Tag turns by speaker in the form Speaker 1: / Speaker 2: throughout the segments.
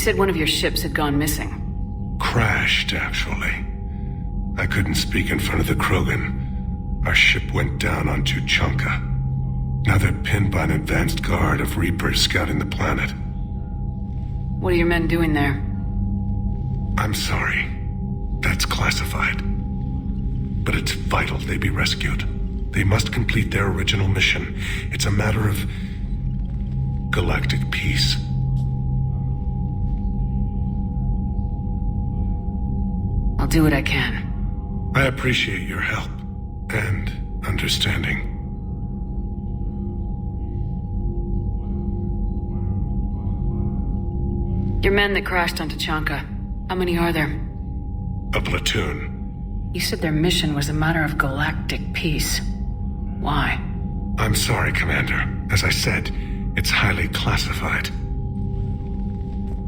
Speaker 1: said one of your ships had gone missing.
Speaker 2: Crashed, actually. I couldn't speak in front of the Krogan. Our ship went down on Tuchanka. Now they're pinned by an advanced guard of Reapers scouting the planet.
Speaker 1: What are your men doing there?
Speaker 2: I'm sorry. That's classified. But it's vital they be rescued. They must complete their original mission. It's a matter of galactic peace.
Speaker 1: I'll do what I can.
Speaker 2: I appreciate your help and understanding.
Speaker 1: Your men that crashed on Tuchanka, how many are there?
Speaker 2: A platoon.
Speaker 1: You said their mission was a matter of galactic peace. Why?
Speaker 2: I'm sorry, Commander. As I said, it's highly classified.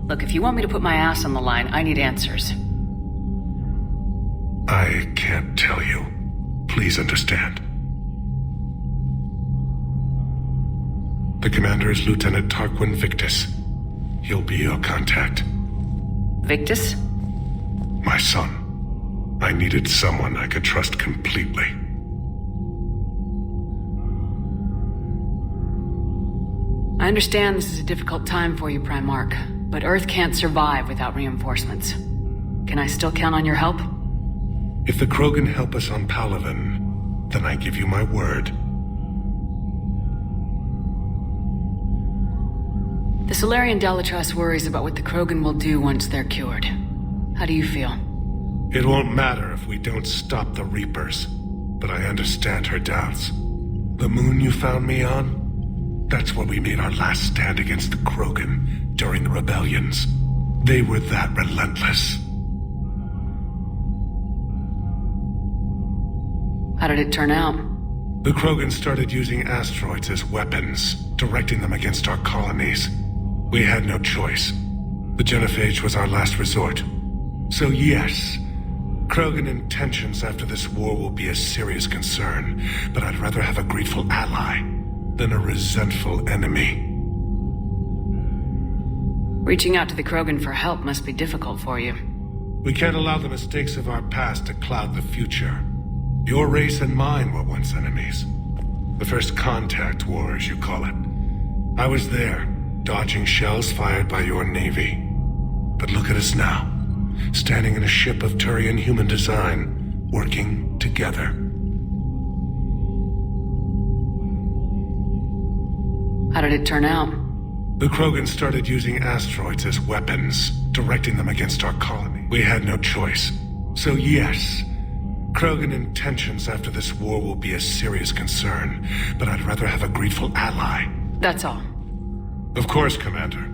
Speaker 1: Look, if you want me to put my ass on the line, I need answers.
Speaker 2: I can't tell you. Please understand. The commander is Lieutenant Tarquin Victus. He'll be your contact.
Speaker 1: Victus?
Speaker 2: My son. I needed someone I could trust completely.
Speaker 1: I understand this is a difficult time for you, Primarch, but Earth can't survive without reinforcements. Can I still count on your help?
Speaker 2: If the Krogan help us on Palaven, then I give you my word.
Speaker 1: The Solarian Dalatrass worries about what the Krogan will do once they're cured. How do you feel?
Speaker 2: It won't matter if we don't stop the Reapers, but I understand her doubts. The moon you found me on? That's where we made our last stand against the Krogan during the rebellions. They were that relentless.
Speaker 1: How did it turn out?
Speaker 2: The Krogan started using asteroids as weapons, directing them against our colonies. We had no choice. The genophage was our last resort. So yes, Krogan intentions after this war will be a serious concern, but I'd rather have a grateful ally than a resentful enemy.
Speaker 1: Reaching out to the Krogan for help must be difficult for you.
Speaker 2: We can't allow the mistakes of our past to cloud the future. Your race and mine were once enemies. The first contact war, as you call it. I was there, dodging shells fired by your navy. But look at us now, standing in a ship of Turian human design, working together.
Speaker 1: How did it turn out?
Speaker 2: The Krogan started using asteroids as weapons, directing them against our colony. We had no choice. So yes, Krogan intentions after this war will be a serious concern, but I'd rather have a grateful ally.
Speaker 1: That's all.
Speaker 2: Of course, Commander.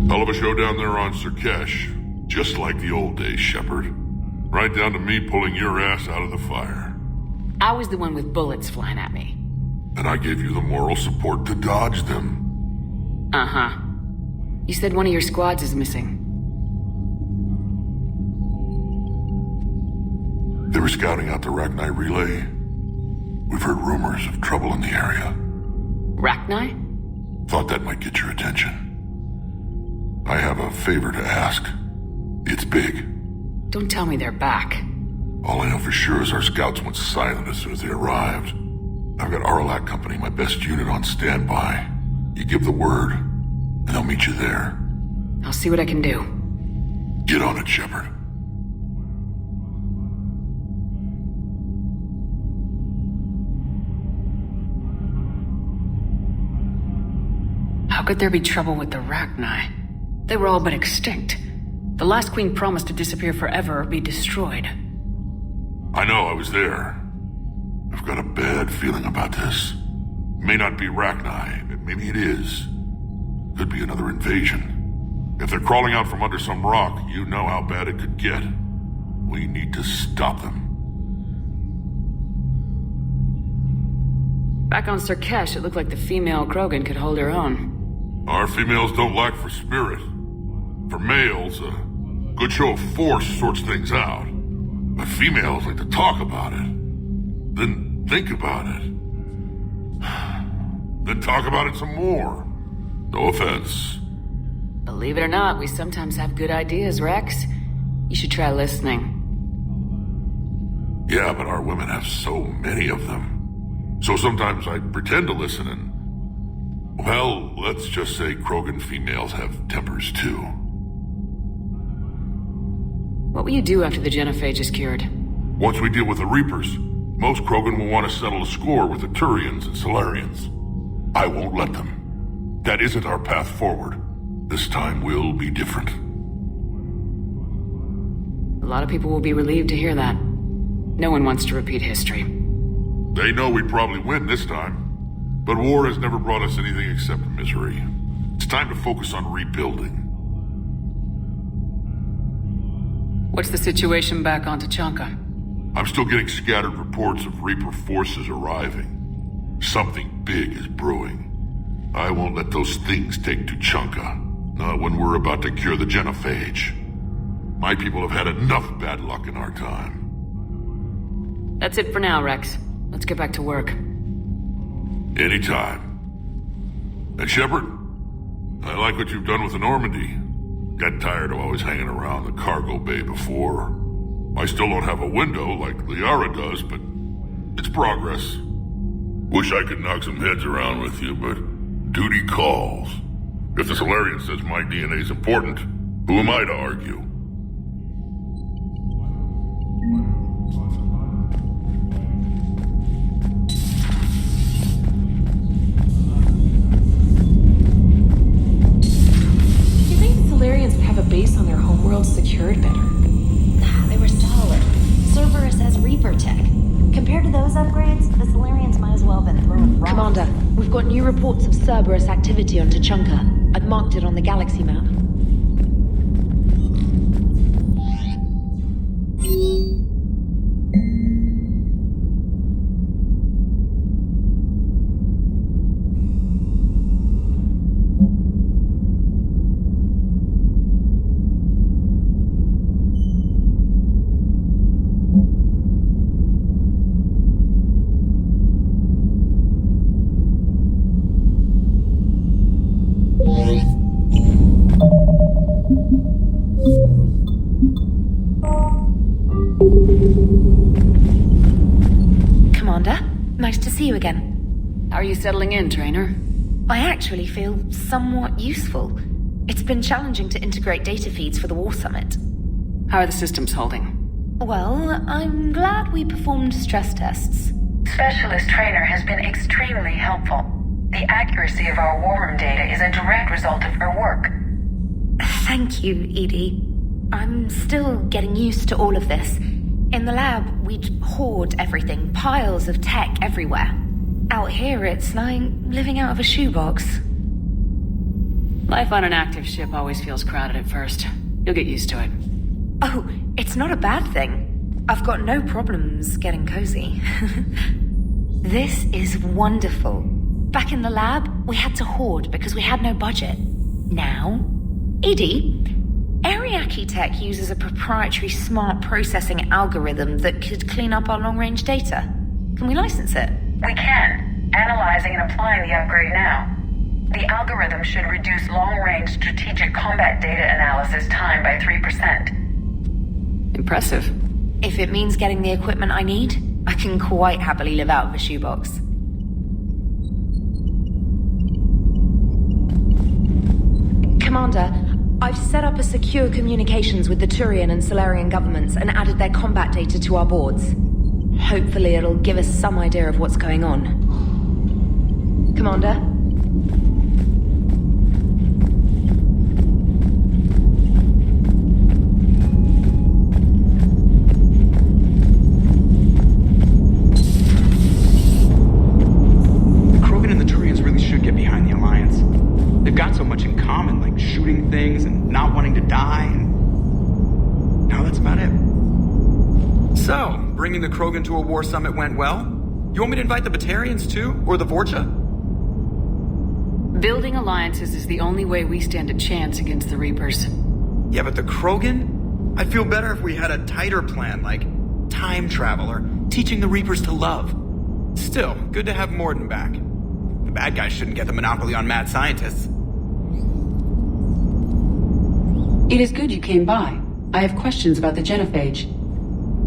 Speaker 3: Hell of a show down there on Surkesh. Just like the old days, Shepard. Right down to me pulling your ass out of the fire.
Speaker 1: I was the one with bullets flying at me.
Speaker 3: And I gave you the moral support to dodge them.
Speaker 1: Uh-huh. You said one of your squads is missing.
Speaker 3: They were scouting out the Rachni relay. We've heard rumors of trouble in the area.
Speaker 1: Rachni?
Speaker 3: Thought that might get your attention. I have a favor to ask. It's big.
Speaker 1: Don't tell me they're back.
Speaker 3: All I know for sure is our scouts went silent as soon as they arrived. I've got Aralak Company, my best unit, on standby. You give the word, and they'll meet you there.
Speaker 1: I'll see what I can do.
Speaker 3: Get on it, Shepard.
Speaker 1: How could there be trouble with the Rachni? They were all but extinct. The last queen promised to disappear forever or be destroyed.
Speaker 3: I know, I was there. I've got a bad feeling about this. It may not be Rachni, but maybe it is. Could be another invasion. If they're crawling out from under some rock, you know how bad it could get. We need to stop them.
Speaker 1: Back on Surkesh, it looked like the female Krogan could hold her own.
Speaker 3: Our females don't lack for spirit. For males, a Good show of force sorts things out. But females like to talk about it. Then think about it. Then talk about it some more. No offense.
Speaker 1: Believe it or not, we sometimes have good ideas, Rex. You should try listening.
Speaker 3: Yeah, but our women have so many of them. So sometimes I pretend to listen and... Well, let's just say Krogan females have tempers too.
Speaker 1: What will you do after the genophage is cured?
Speaker 3: Once we deal with the Reapers, most Krogan will want to settle a score with the Turians and Solarians. I won't let them. That isn't our path forward. This time will be different.
Speaker 1: A lot of people will be relieved to hear that. No one wants to repeat history.
Speaker 3: They know we'd probably win this time. But war has never brought us anything except misery. It's time to focus on rebuilding.
Speaker 1: What's the situation back on Tachanka?
Speaker 3: I'm still getting scattered reports of Reaper forces arriving. Something big is brewing. I won't let those things take Tachanka. Not when we're about to cure the genophage. My people have had enough bad luck in our time.
Speaker 1: That's it for now, Rex. Let's get back to work.
Speaker 3: Anytime. And Shepard, I like what you've done with the Normandy. Got tired of always hanging around the cargo bay before. I still don't have a window like Liara does, but it's progress. Wish I could knock some heads around with you, but duty calls. If the Solarian says my DNA's important, who am I to argue?
Speaker 4: Base on their homeworld secured better.
Speaker 5: They were solid. Cerberus has Reaper tech. Compared to those upgrades, the Solarians might as well have been throwing rocks.
Speaker 4: Commander, we've got new reports of Cerberus activity on Tachanka. I've marked it on the galaxy map. Nice to see you again.
Speaker 1: How are you settling in, Trainer?
Speaker 4: I actually feel somewhat useful. It's been challenging to integrate data feeds for the War Summit.
Speaker 1: How are the systems holding?
Speaker 4: Well, I'm glad we performed stress tests.
Speaker 6: Specialist Trainer has been extremely helpful. The accuracy of our war room data is a direct result of her work.
Speaker 4: Thank you, Edie. I'm still getting used to all of this. In the lab, we'd hoard everything, piles of tech everywhere. Out here, it's like living out of a shoebox.
Speaker 1: Life on an active ship always feels crowded at first. You'll get used to it.
Speaker 4: Oh, it's not a bad thing. I've got no problems getting cozy. This is wonderful. Back in the lab, we had to hoard because we had no budget. Now, Edie, Ariake Tech uses a proprietary smart processing algorithm that could clean up our long-range data. Can we license it?
Speaker 6: We can. Analyzing and applying the upgrade now. The algorithm should reduce long-range strategic combat data analysis time by 3%.
Speaker 1: Impressive.
Speaker 4: If it means getting the equipment I need, I can quite happily live out of a shoebox. Commander, I've set up a secure communications with the Turian and Solarian governments and added their combat data to our boards. Hopefully it'll give us some idea of what's going on. Commander?
Speaker 7: Krogan and the Turians really should get behind the Alliance. They've got so much in common, like shooting things and not wanting to die, and now that's about it.
Speaker 8: So, bringing the Krogan to a war summit went well? You want me to invite the Batarians too? Or the Vorcha?
Speaker 1: Building alliances is the only way we stand a chance against the Reapers.
Speaker 8: Yeah, but the Krogan? I'd feel better if we had a tighter plan, like time travel or teaching the Reapers to love. Still, good to have Morden back. The bad guys shouldn't get the monopoly on mad scientists.
Speaker 1: It is good you came by. I have questions about the genophage.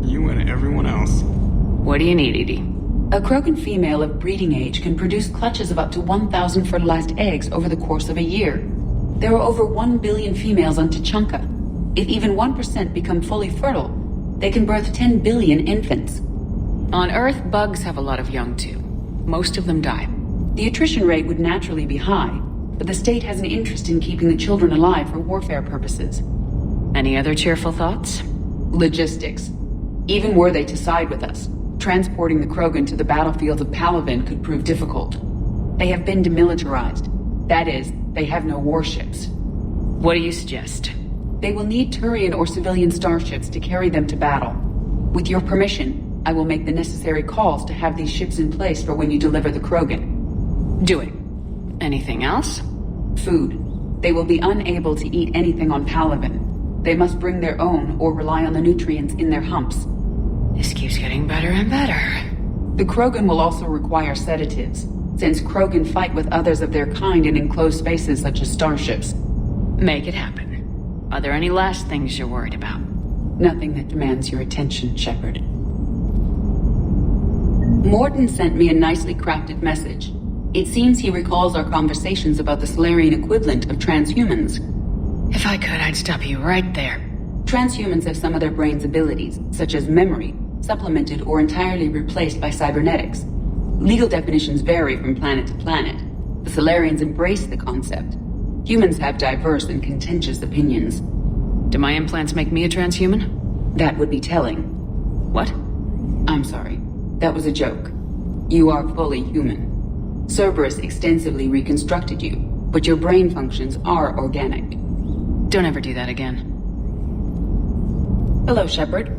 Speaker 7: You and everyone else.
Speaker 1: What do you need, Edie? A Krogan female of breeding age can produce clutches of up to 1,000 fertilized eggs over the course of a year. There are over 1 billion females on Tuchanka. If even 1% become fully fertile, they can birth 10 billion infants. On Earth, bugs have a lot of young too. Most of them die. The attrition rate would naturally be high, but the state has an interest in keeping the children alive for warfare purposes. Any other cheerful thoughts? Logistics. Even were they to side with us, transporting the Krogan to the battlefields of Palaven could prove difficult. They have been demilitarized. That is, they have no warships. What do you suggest? They will need Turian or civilian starships to carry them to battle. With your permission, I will make the necessary calls to have these ships in place for when you deliver the Krogan. Do it. Anything else? Food. They will be unable to eat anything on Palaven. They must bring their own or rely on the nutrients in their humps. This keeps getting better and better. The Krogan will also require sedatives, since Krogan fight with others of their kind in enclosed spaces such as starships. Make it happen. Are there any last things you're worried about? Nothing that demands your attention, Shepard. Morden sent me a nicely crafted message. It seems he recalls our conversations about the Solarian equivalent of transhumans. If I could, I'd stop you right there. Transhumans have some of their brain's abilities, such as memory, supplemented or entirely replaced by cybernetics. Legal definitions vary from planet to planet. The Solarians embrace the concept. Humans have diverse and contentious opinions. Do my implants make me a transhuman? That would be telling. What? I'm sorry. That was a joke. You are fully human. Cerberus extensively reconstructed you, but your brain functions are organic. Don't ever do that again. Hello, Shepard.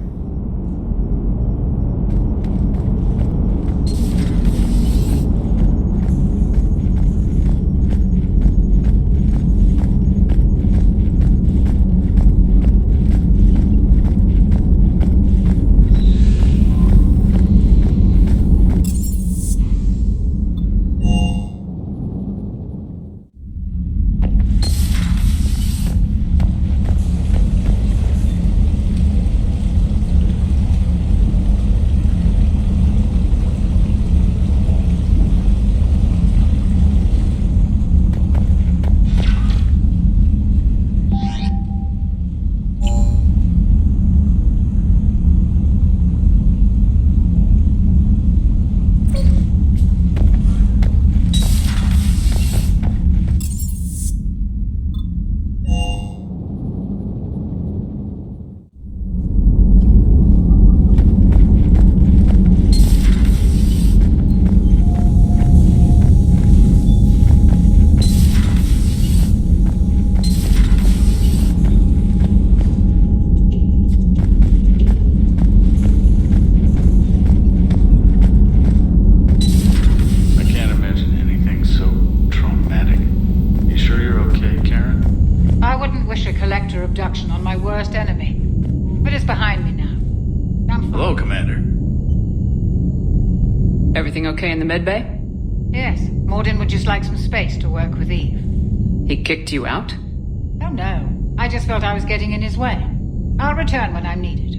Speaker 9: Abduction on my worst enemy. But it's behind me now. I'm fine.
Speaker 10: Hello, Commander.
Speaker 1: Everything okay in the medbay?
Speaker 9: Yes. Morden would just like some space to work with Eve.
Speaker 1: He kicked you out?
Speaker 9: Oh no. I just felt I was getting in his way. I'll return when I'm needed.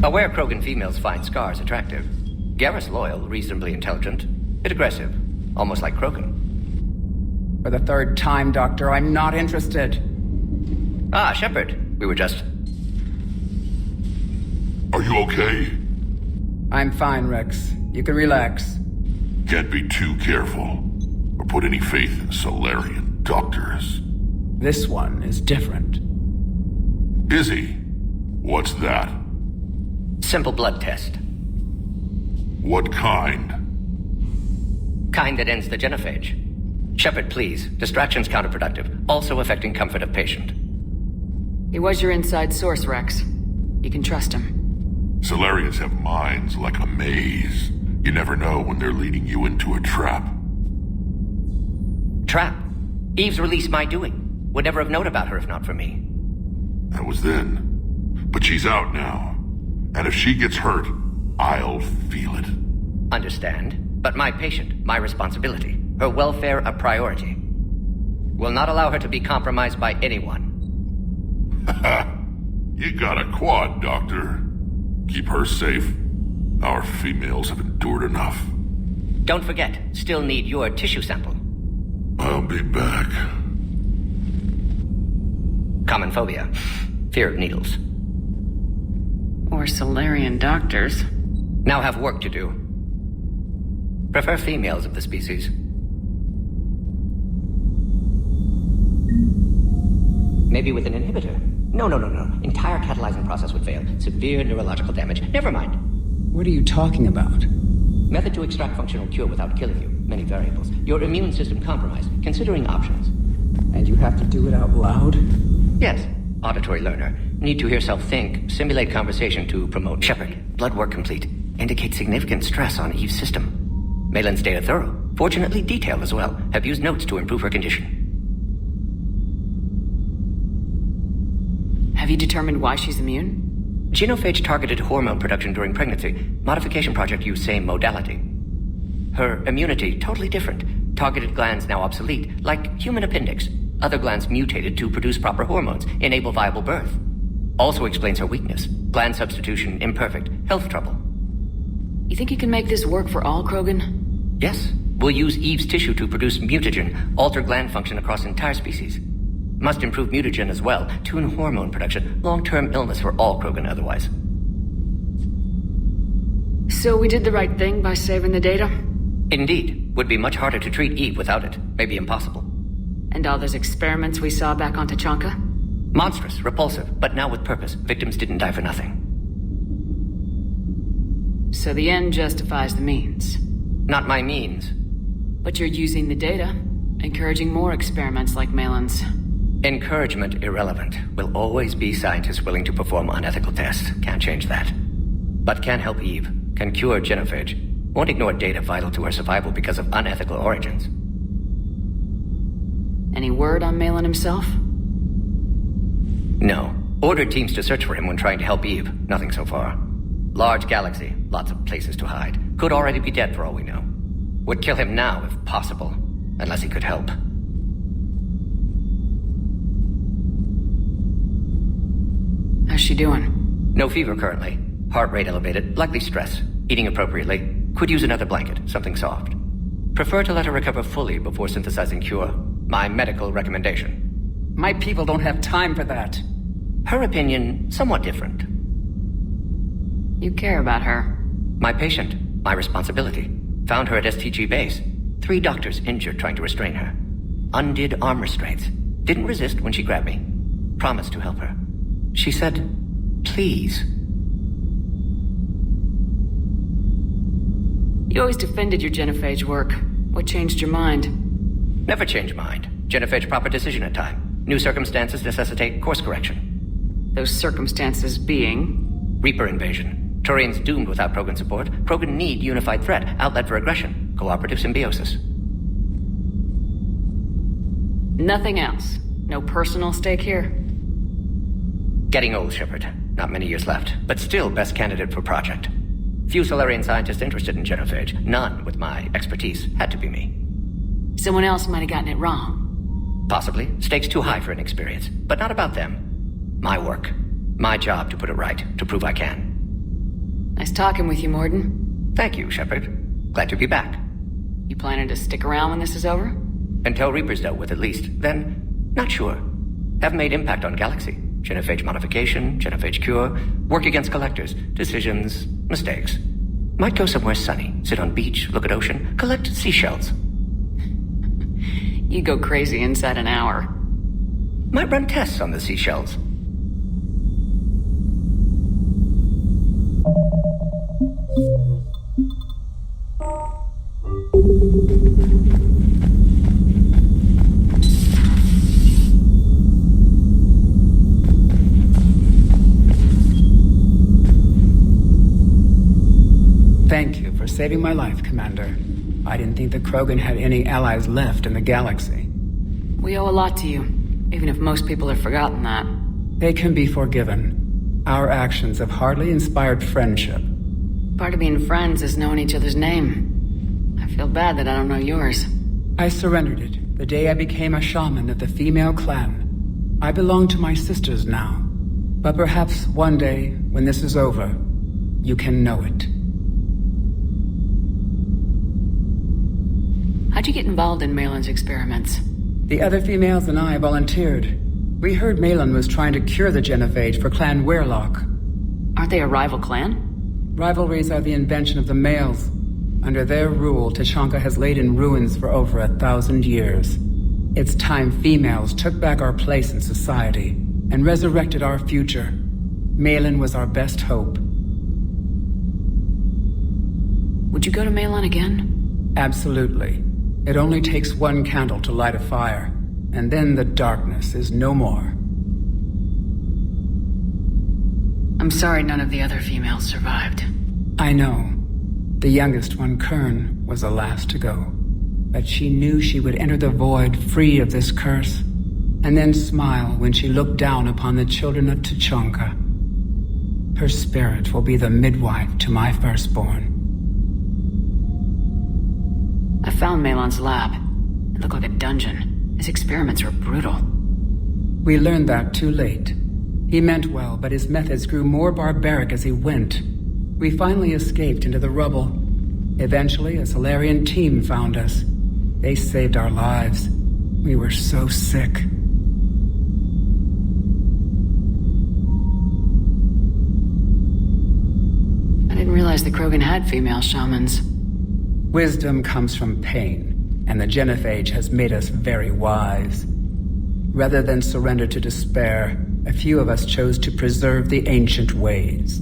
Speaker 10: Aware Krogan females find scars attractive. Garrus loyal, reasonably intelligent, bit aggressive, almost like Krogan.
Speaker 11: For the third time, Doctor, I'm not interested.
Speaker 10: Ah, Shepard, we were just...
Speaker 3: Are you okay?
Speaker 11: I'm fine, Rex. You can relax.
Speaker 3: Can't be too careful, or put any faith in Solarian doctors.
Speaker 11: This one is different.
Speaker 3: Is he? What's that?
Speaker 10: Simple blood test.
Speaker 3: What kind?
Speaker 10: Kind that ends the genophage. Shepard, please. Distraction's counterproductive, also affecting comfort of patient.
Speaker 1: He was your inside source, Rex. You can trust him.
Speaker 3: Solarians have minds like a maze. You never know when they're leading you into a trap.
Speaker 10: Trap? Eve's release my doing. Would never have known about her if not for me.
Speaker 3: That was then. But she's out now. And if she gets hurt, I'll feel it.
Speaker 10: Understand. But my patient, my responsibility. Her welfare a priority. Will not allow her to be compromised by anyone.
Speaker 3: You got a quad, Doctor. Keep her safe. Our females have endured enough.
Speaker 10: Don't forget, still need your tissue sample.
Speaker 3: I'll be back.
Speaker 10: Common phobia. Fear of needles.
Speaker 1: Or Solarian doctors.
Speaker 10: Now have work to do. Prefer females of the species. Maybe with an inhibitor. No. Entire catalyzing process would fail. Severe neurological damage. Never mind.
Speaker 11: What are you talking about?
Speaker 10: Method to extract functional cure without killing you. Many variables. Your immune system compromised. Considering options.
Speaker 11: And you have to do it out loud?
Speaker 10: Yes. Auditory learner. Need to hear self think. Simulate conversation to promote Shepard. Blood work complete. Indicate significant stress on Eve's system. Malin's data thorough. Fortunately detailed as well. Have used notes to improve her condition.
Speaker 1: Have you determined why she's immune?
Speaker 10: Genophage targeted hormone production during pregnancy. Modification project used same modality. Her immunity totally different. Targeted glands now obsolete, like human appendix. Other glands mutated to produce proper hormones, enable viable birth. Also explains her weakness. Gland substitution imperfect. Health trouble.
Speaker 1: You think you can make this work for all Krogan?
Speaker 10: Yes. We'll use Eve's tissue to produce mutagen, alter gland function across entire species. Must improve mutagen as well, tune hormone production, long-term illness for all Krogan otherwise.
Speaker 1: So we did the right thing by saving the data?
Speaker 10: Indeed. Would be much harder to treat Eve without it. Maybe impossible.
Speaker 1: And all those experiments we saw back on Tachanka?
Speaker 10: Monstrous, repulsive, but now with purpose. Victims didn't die for nothing.
Speaker 1: So the end justifies the means.
Speaker 10: Not my means.
Speaker 1: But you're using the data, encouraging more experiments like Malin's.
Speaker 10: Encouragement irrelevant. Will always be scientists willing to perform unethical tests. Can't change that. But can help Eve. Can cure genophage. Won't ignore data vital to her survival because of unethical origins.
Speaker 1: Any word on Malin himself?
Speaker 10: No. Ordered teams to search for him when trying to help Eve. Nothing so far. Large galaxy. Lots of places to hide. Could already be dead for all we know. Would kill him now if possible. Unless he could help.
Speaker 1: How's she doing?
Speaker 10: No fever currently. Heart rate elevated. Likely stress. Eating appropriately. Could use another blanket. Something soft. Prefer to let her recover fully before synthesizing cure. My medical recommendation.
Speaker 11: My people don't have time for that.
Speaker 10: Her opinion, somewhat different.
Speaker 1: You care about her.
Speaker 10: My patient. My responsibility. Found her at STG base. 3 doctors injured trying to restrain her. Undid arm restraints. Didn't resist when she grabbed me. Promised to help her. She said, please.
Speaker 1: You always defended your genophage work. What changed your mind?
Speaker 10: Never change mind. Genophage proper decision at time. New circumstances necessitate course correction.
Speaker 1: Those circumstances being?
Speaker 10: Reaper invasion. Turians doomed without Krogan support. Krogan need unified threat. Outlet for aggression. Cooperative symbiosis.
Speaker 1: Nothing else? No personal stake here?
Speaker 10: Getting old, Shepard. Not many years left. But still best candidate for project. Few Solarian scientists interested in genophage. None with my expertise. Had to be me.
Speaker 1: Someone else might have gotten it wrong.
Speaker 10: Possibly. Stakes too high for inexperience. But not about them. My work. My job to put it right. To prove I can.
Speaker 1: Nice talking with you, Morden.
Speaker 10: Thank you, Shepard. Glad to be back.
Speaker 1: You planning to stick around when this is over?
Speaker 10: Until Reaper's dealt with, at least. Then, not sure. Have made impact on Galaxy. Genophage modification, genophage cure, work against collectors, decisions, mistakes. Might go somewhere sunny, sit on beach, look at ocean, collect seashells.
Speaker 1: You go crazy inside an hour.
Speaker 10: Might run tests on the seashells.
Speaker 11: saving my life, Commander. I didn't think the Krogan had any allies left in the galaxy.
Speaker 12: We owe a lot to you, even if most people have forgotten that.
Speaker 11: They can be forgiven. Our actions have hardly inspired friendship.
Speaker 12: Part of being friends is knowing each other's name. I feel bad that I don't know yours.
Speaker 11: I surrendered it the day I became a shaman of the female clan. I belong to my sisters now. But perhaps one day, when this is over, you can know it.
Speaker 12: How'd you get involved in Malin's experiments?
Speaker 11: The other females and I volunteered. We heard Malin was trying to cure the genophage for Clan Weirlock.
Speaker 12: Aren't they a rival clan?
Speaker 11: Rivalries are the invention of the males. Under their rule, Tuchanka has laid in ruins for over 1,000 years. It's time females took back our place in society and resurrected our future. Malin was our best hope.
Speaker 12: Would you go to Malin again?
Speaker 11: Absolutely. It only takes one candle to light a fire, and then the darkness is no more.
Speaker 12: I'm sorry none of the other females survived.
Speaker 11: I know. The youngest one, Kern, was the last to go. But she knew she would enter the void free of this curse, and then smile when she looked down upon the children of Tuchanka. Her spirit will be the midwife to my firstborn.
Speaker 12: I found Malin's lab. It looked like a dungeon. His experiments were brutal.
Speaker 11: We learned that too late. He meant well, but his methods grew more barbaric as he went. We finally escaped into the rubble. Eventually, a Solarian team found us. They saved our lives. We were so sick.
Speaker 12: I didn't realize the Krogan had female shamans.
Speaker 11: Wisdom comes from pain, and the genophage has made us very wise. Rather than surrender to despair, a few of us chose to preserve the ancient ways.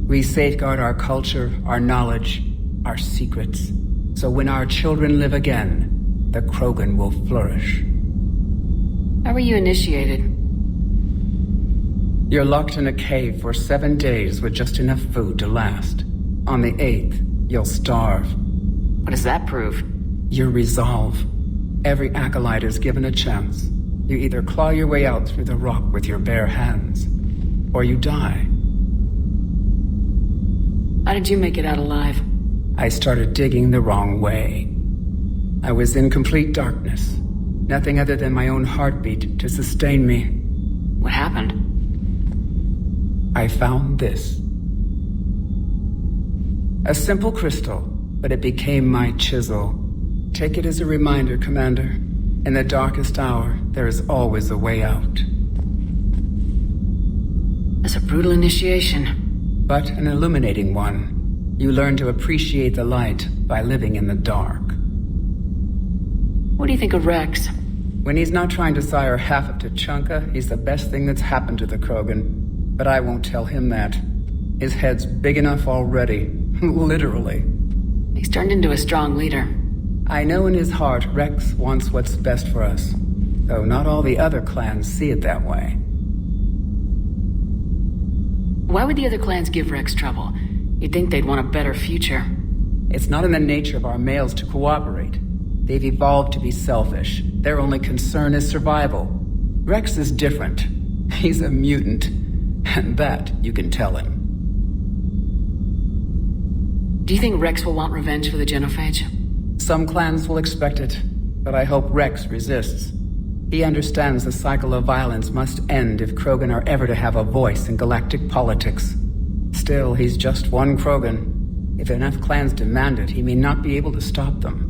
Speaker 11: We safeguard our culture, our knowledge, our secrets, so when our children live again, the Krogan will flourish.
Speaker 12: How were you initiated?
Speaker 11: You're locked in a cave for 7 days with just enough food to last. On the 8th, you'll starve.
Speaker 12: What does that prove?
Speaker 11: Your resolve. Every acolyte is given a chance. You either claw your way out through the rock with your bare hands, or you die.
Speaker 12: How did you make it out alive?
Speaker 11: I started digging the wrong way. I was in complete darkness. Nothing other than my own heartbeat to sustain me.
Speaker 12: What happened?
Speaker 11: I found this. A simple crystal, but it became my chisel. Take it as a reminder, Commander. In the darkest hour, there is always a way out.
Speaker 12: That's a brutal initiation.
Speaker 11: But an illuminating one. You learn to appreciate the light by living in the dark.
Speaker 12: What do you think of Rex?
Speaker 11: When he's not trying to sire half of Tuchanka, he's the best thing that's happened to the Krogan. But I won't tell him that. His head's big enough already. Literally.
Speaker 12: He's turned into a strong leader.
Speaker 11: I know in his heart Rex wants what's best for us. Though not all the other clans see it that way.
Speaker 12: Why would the other clans give Rex trouble? You'd think they'd want a better future.
Speaker 11: It's not in the nature of our males to cooperate. They've evolved to be selfish. Their only concern is survival. Rex is different. He's a mutant. And that you can tell him.
Speaker 12: Do you think Rex will want revenge for the genophage?
Speaker 11: Some clans will expect it, but I hope Rex resists. He understands the cycle of violence must end if Krogan are ever to have a voice in galactic politics. Still, he's just one Krogan. If enough clans demand it, he may not be able to stop them.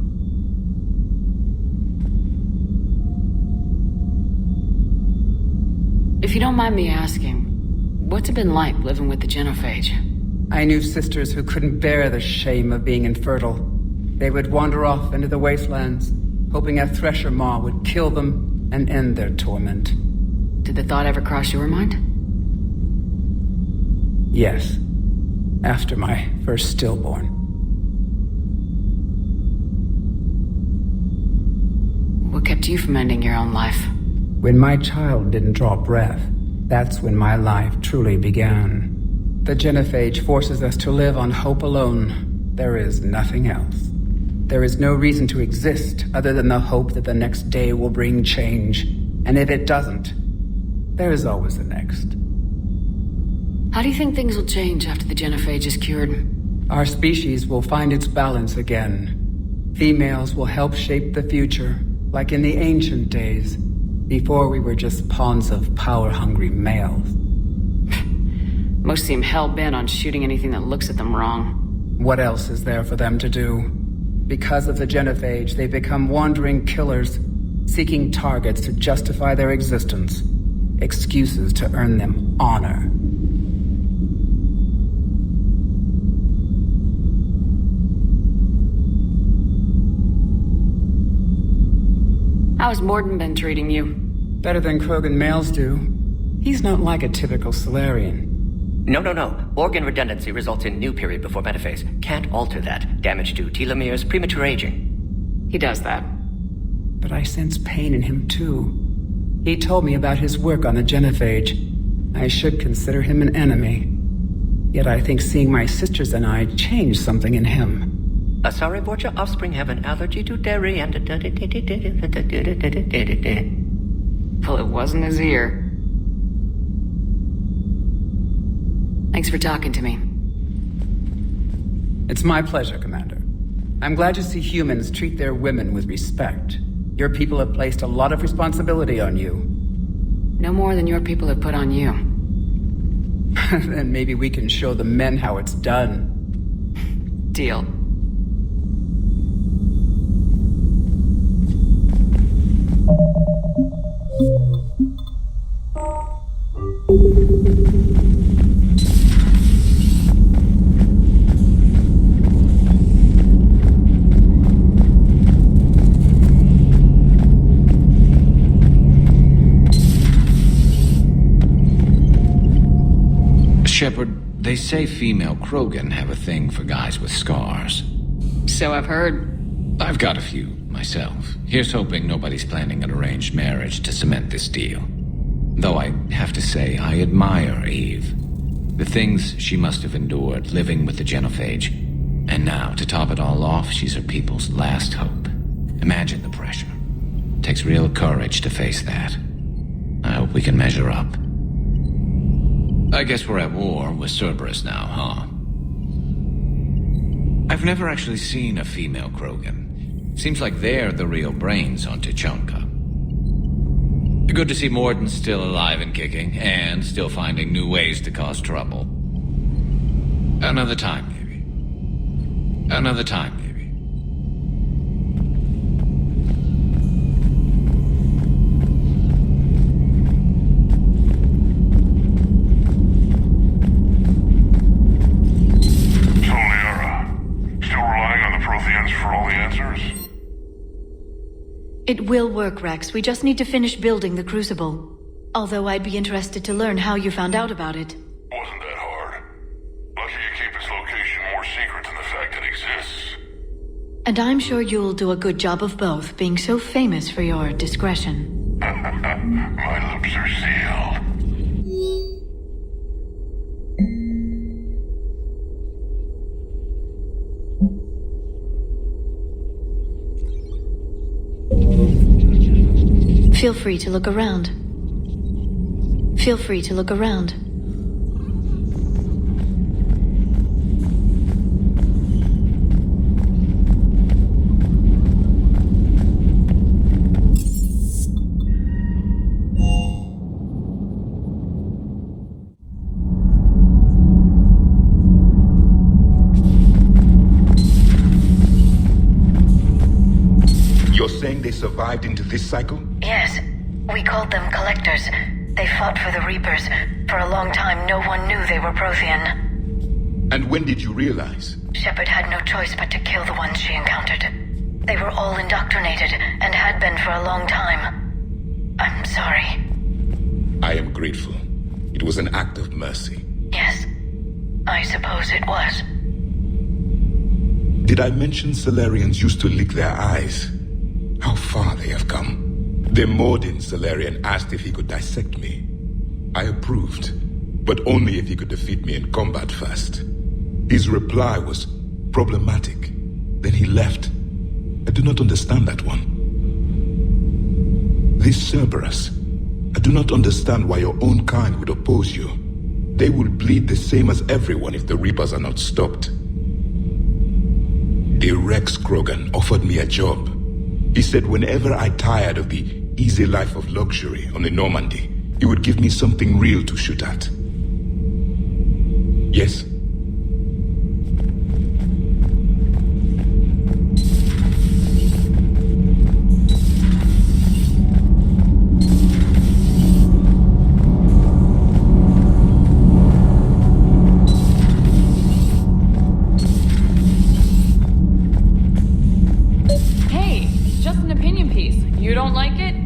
Speaker 12: If you don't mind me asking, what's it been like living with the genophage?
Speaker 11: I knew sisters who couldn't bear the shame of being infertile. They would wander off into the wastelands, hoping a thresher maw would kill them and end their torment.
Speaker 12: Did the thought ever cross your mind?
Speaker 11: Yes. After my first stillborn.
Speaker 12: What kept you from ending your own life?
Speaker 11: When my child didn't draw breath, that's when my life truly began. The genophage forces us to live on hope alone, there is nothing else. There is no reason to exist other than the hope that the next day will bring change. And if it doesn't, there is always the next.
Speaker 12: How do you think things will change after the genophage is cured?
Speaker 11: Our species will find its balance again. Females will help shape the future, like in the ancient days, before we were just pawns of power-hungry males.
Speaker 12: Most seem hell-bent on shooting anything that looks at them wrong.
Speaker 11: What else is there for them to do? Because of the genophage, they become wandering killers, seeking targets to justify their existence, excuses to earn them honor.
Speaker 12: How's Morden been treating you?
Speaker 11: Better than Krogan males do. He's not like a typical Solarian.
Speaker 10: No. Organ redundancy results in new period before metaphase. Can't alter that. Damage to telomeres, premature aging.
Speaker 12: He does that.
Speaker 11: But I sense pain in him, too. He told me about his work on the genophage. I should consider him an enemy. Yet I think seeing my sisters and I changed something in him.
Speaker 10: Sorry, Borgia offspring have an allergy to dairy and...
Speaker 12: Well, it wasn't his ear. Thanks for talking to me.
Speaker 11: It's my pleasure, Commander. I'm glad to see humans treat their women with respect. Your people have placed a lot of responsibility on you.
Speaker 12: No more than your people have put on you.
Speaker 11: Then maybe we can show the men how it's done.
Speaker 12: Deal.
Speaker 13: Shepard, they say female Krogan have a thing for guys with scars.
Speaker 12: So I've heard.
Speaker 13: I've got a few, myself. Here's hoping nobody's planning an arranged marriage to cement this deal. Though I have to say, I admire Eve. The things she must have endured living with the genophage. And now, to top it all off, she's her people's last hope. Imagine the pressure. Takes real courage to face that. I hope we can measure up. I guess we're at war with Cerberus now, huh? I've never actually seen a female Krogan. Seems like they're the real brains on Tuchanka. Good to see Morden's still alive and kicking, and still finding new ways to cause trouble. Another time, maybe. Another time, maybe.
Speaker 3: For all the answers?
Speaker 5: It will work, Rex. We just need to finish building the Crucible. Although I'd be interested to learn how you found out about it.
Speaker 3: Wasn't that hard. Lucky you keep its location more secret than the fact it exists.
Speaker 5: And I'm sure you'll do a good job of both, being so famous for your discretion.
Speaker 3: My lips are sealed.
Speaker 5: Feel free to look around. Feel free to look around.
Speaker 14: You're saying they survived into this cycle?
Speaker 6: Yes. We called them Collectors. They fought for the Reapers. For a long time, no one knew they were Prothean.
Speaker 14: And when did you realize?
Speaker 6: Shepard had no choice but to kill the ones she encountered. They were all indoctrinated, and had been for a long time. I'm sorry.
Speaker 14: I am grateful. It was an act of mercy.
Speaker 6: Yes. I suppose it was.
Speaker 14: Did I mention Solarians used to lick their eyes? How far they have come. The Morden Solarian asked if he could dissect me. I approved, but only if he could defeat me in combat first. His reply was, problematic. Then he left. I do not understand that one. This Cerberus, I do not understand why your own kind would oppose you. They will bleed the same as everyone if the Reapers are not stopped. The Rex Krogan offered me a job. He said whenever I tired of the easy life of luxury on the Normandy, he would give me something real to shoot at. Yes?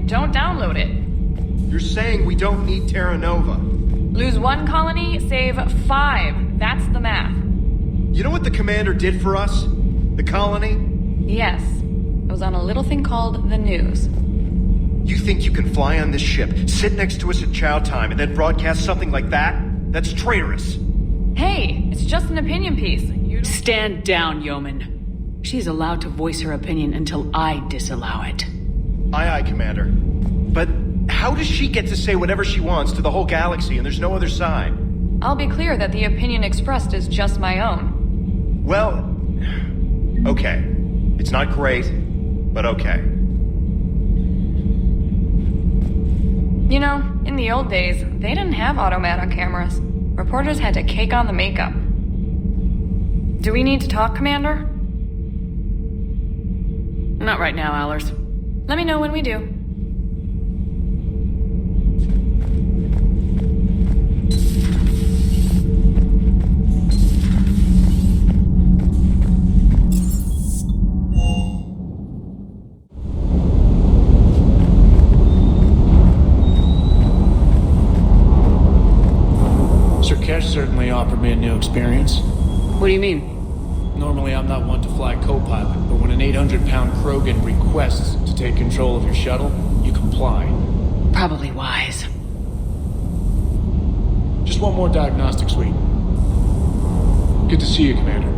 Speaker 15: Don't download it.
Speaker 16: You're saying we don't need Terra Nova.
Speaker 15: Lose 1 colony, save 5. That's the math.
Speaker 16: You know what the commander did for us? The colony?
Speaker 15: Yes. It was on a little thing called the news.
Speaker 16: You think you can fly on this ship, sit next to us at chow time, and then broadcast something like that? That's traitorous.
Speaker 15: Hey, it's just an opinion piece.
Speaker 12: Stand down, yeoman. She's allowed to voice her opinion until I disallow it.
Speaker 16: Aye, aye, Commander. But how does she get to say whatever she wants to the whole galaxy and there's no other side?
Speaker 15: I'll be clear that the opinion expressed is just my own.
Speaker 16: Well, okay. It's not great, but okay.
Speaker 15: You know, in the old days, they didn't have automat on cameras. Reporters had to cake on the makeup. Do we need to talk, Commander?
Speaker 12: Not right now, Allers.
Speaker 15: Let me know when we do.
Speaker 17: Sir Kesh certainly offered me a new experience.
Speaker 12: What do you mean?
Speaker 17: Normally I'm not one to fly co-pilot, but when an 800-pound Krogan requests to take control of your shuttle, you comply.
Speaker 12: Probably wise.
Speaker 17: Just one more diagnostic suite. Good to see you, Commander.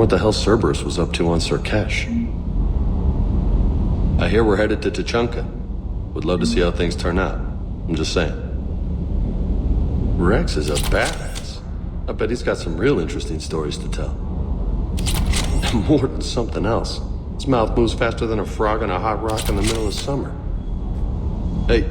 Speaker 18: what the hell Cerberus was up to on Surkesh. I hear we're headed to Tuchanka. Would love to see how things turn out. I'm just saying. Rex is a badass. I bet he's got some real interesting stories to tell. And more than something else. His mouth moves faster than a frog on a hot rock in the middle of summer. Hey.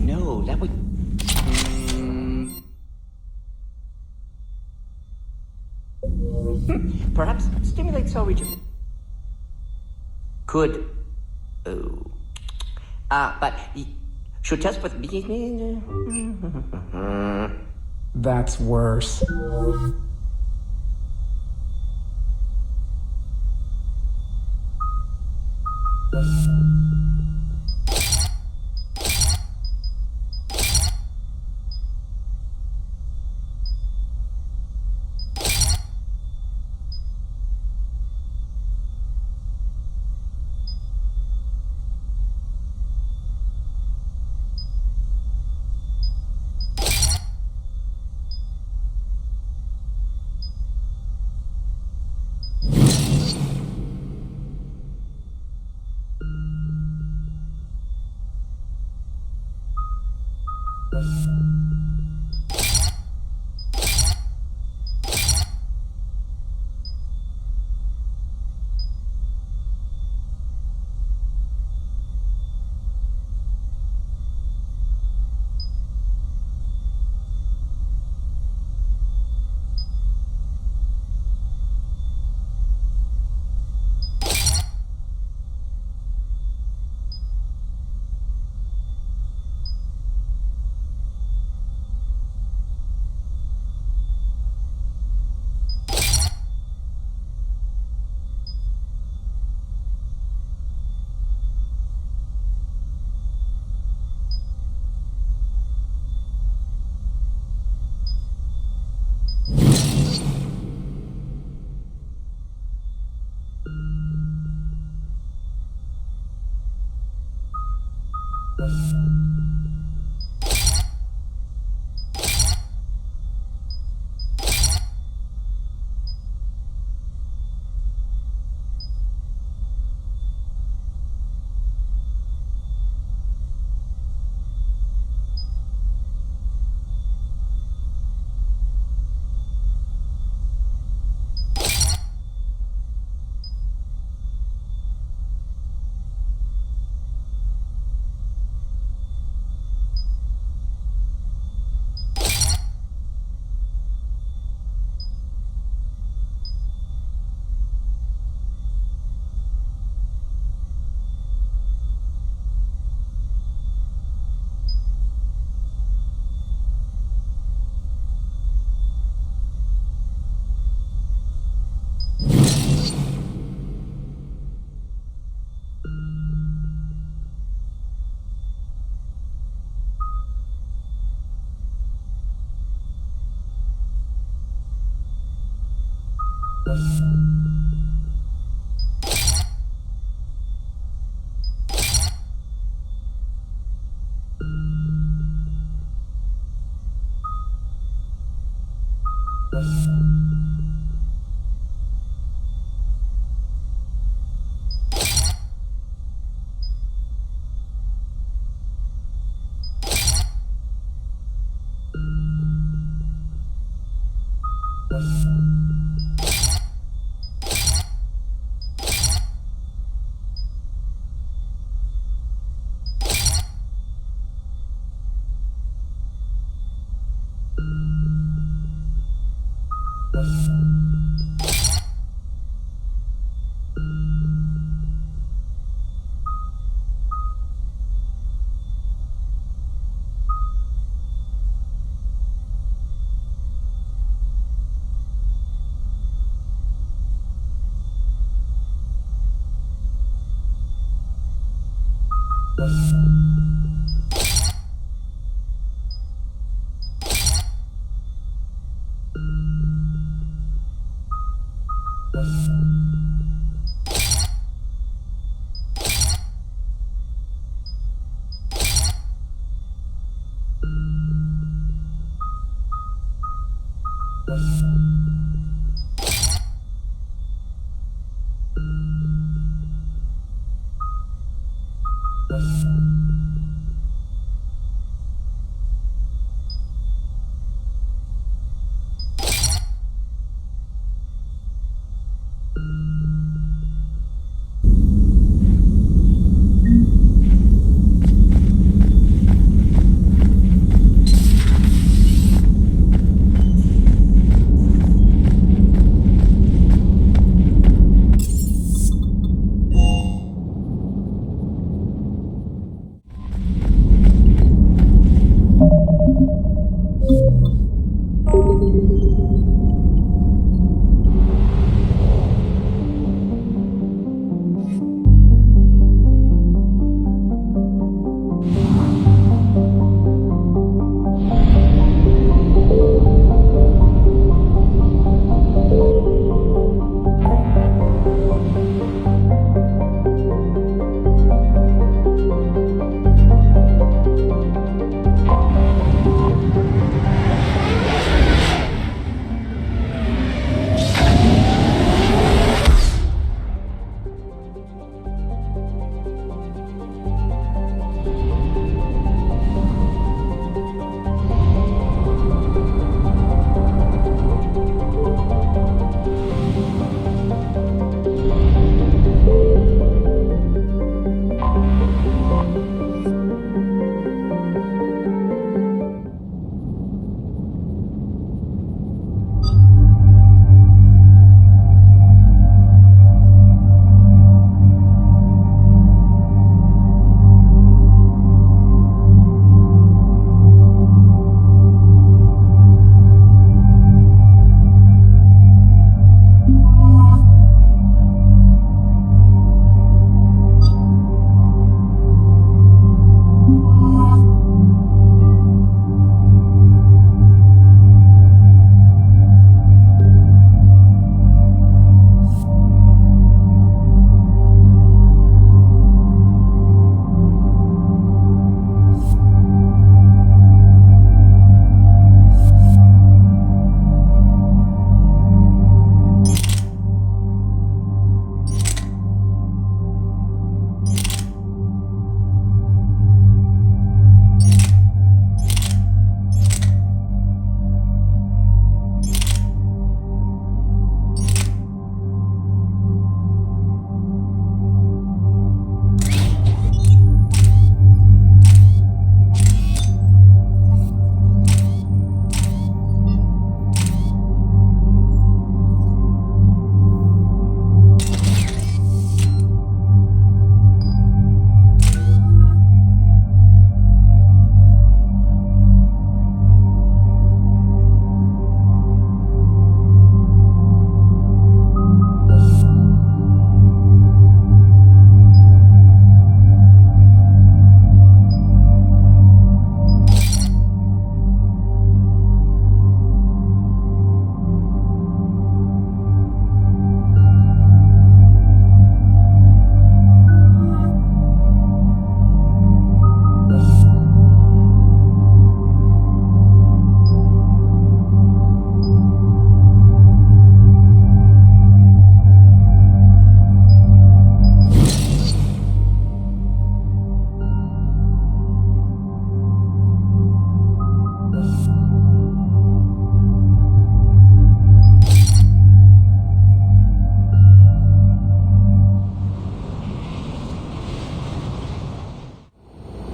Speaker 10: No, that would... Perhaps stimulate cell region. Could. Oh. But should test with.
Speaker 11: That's worse.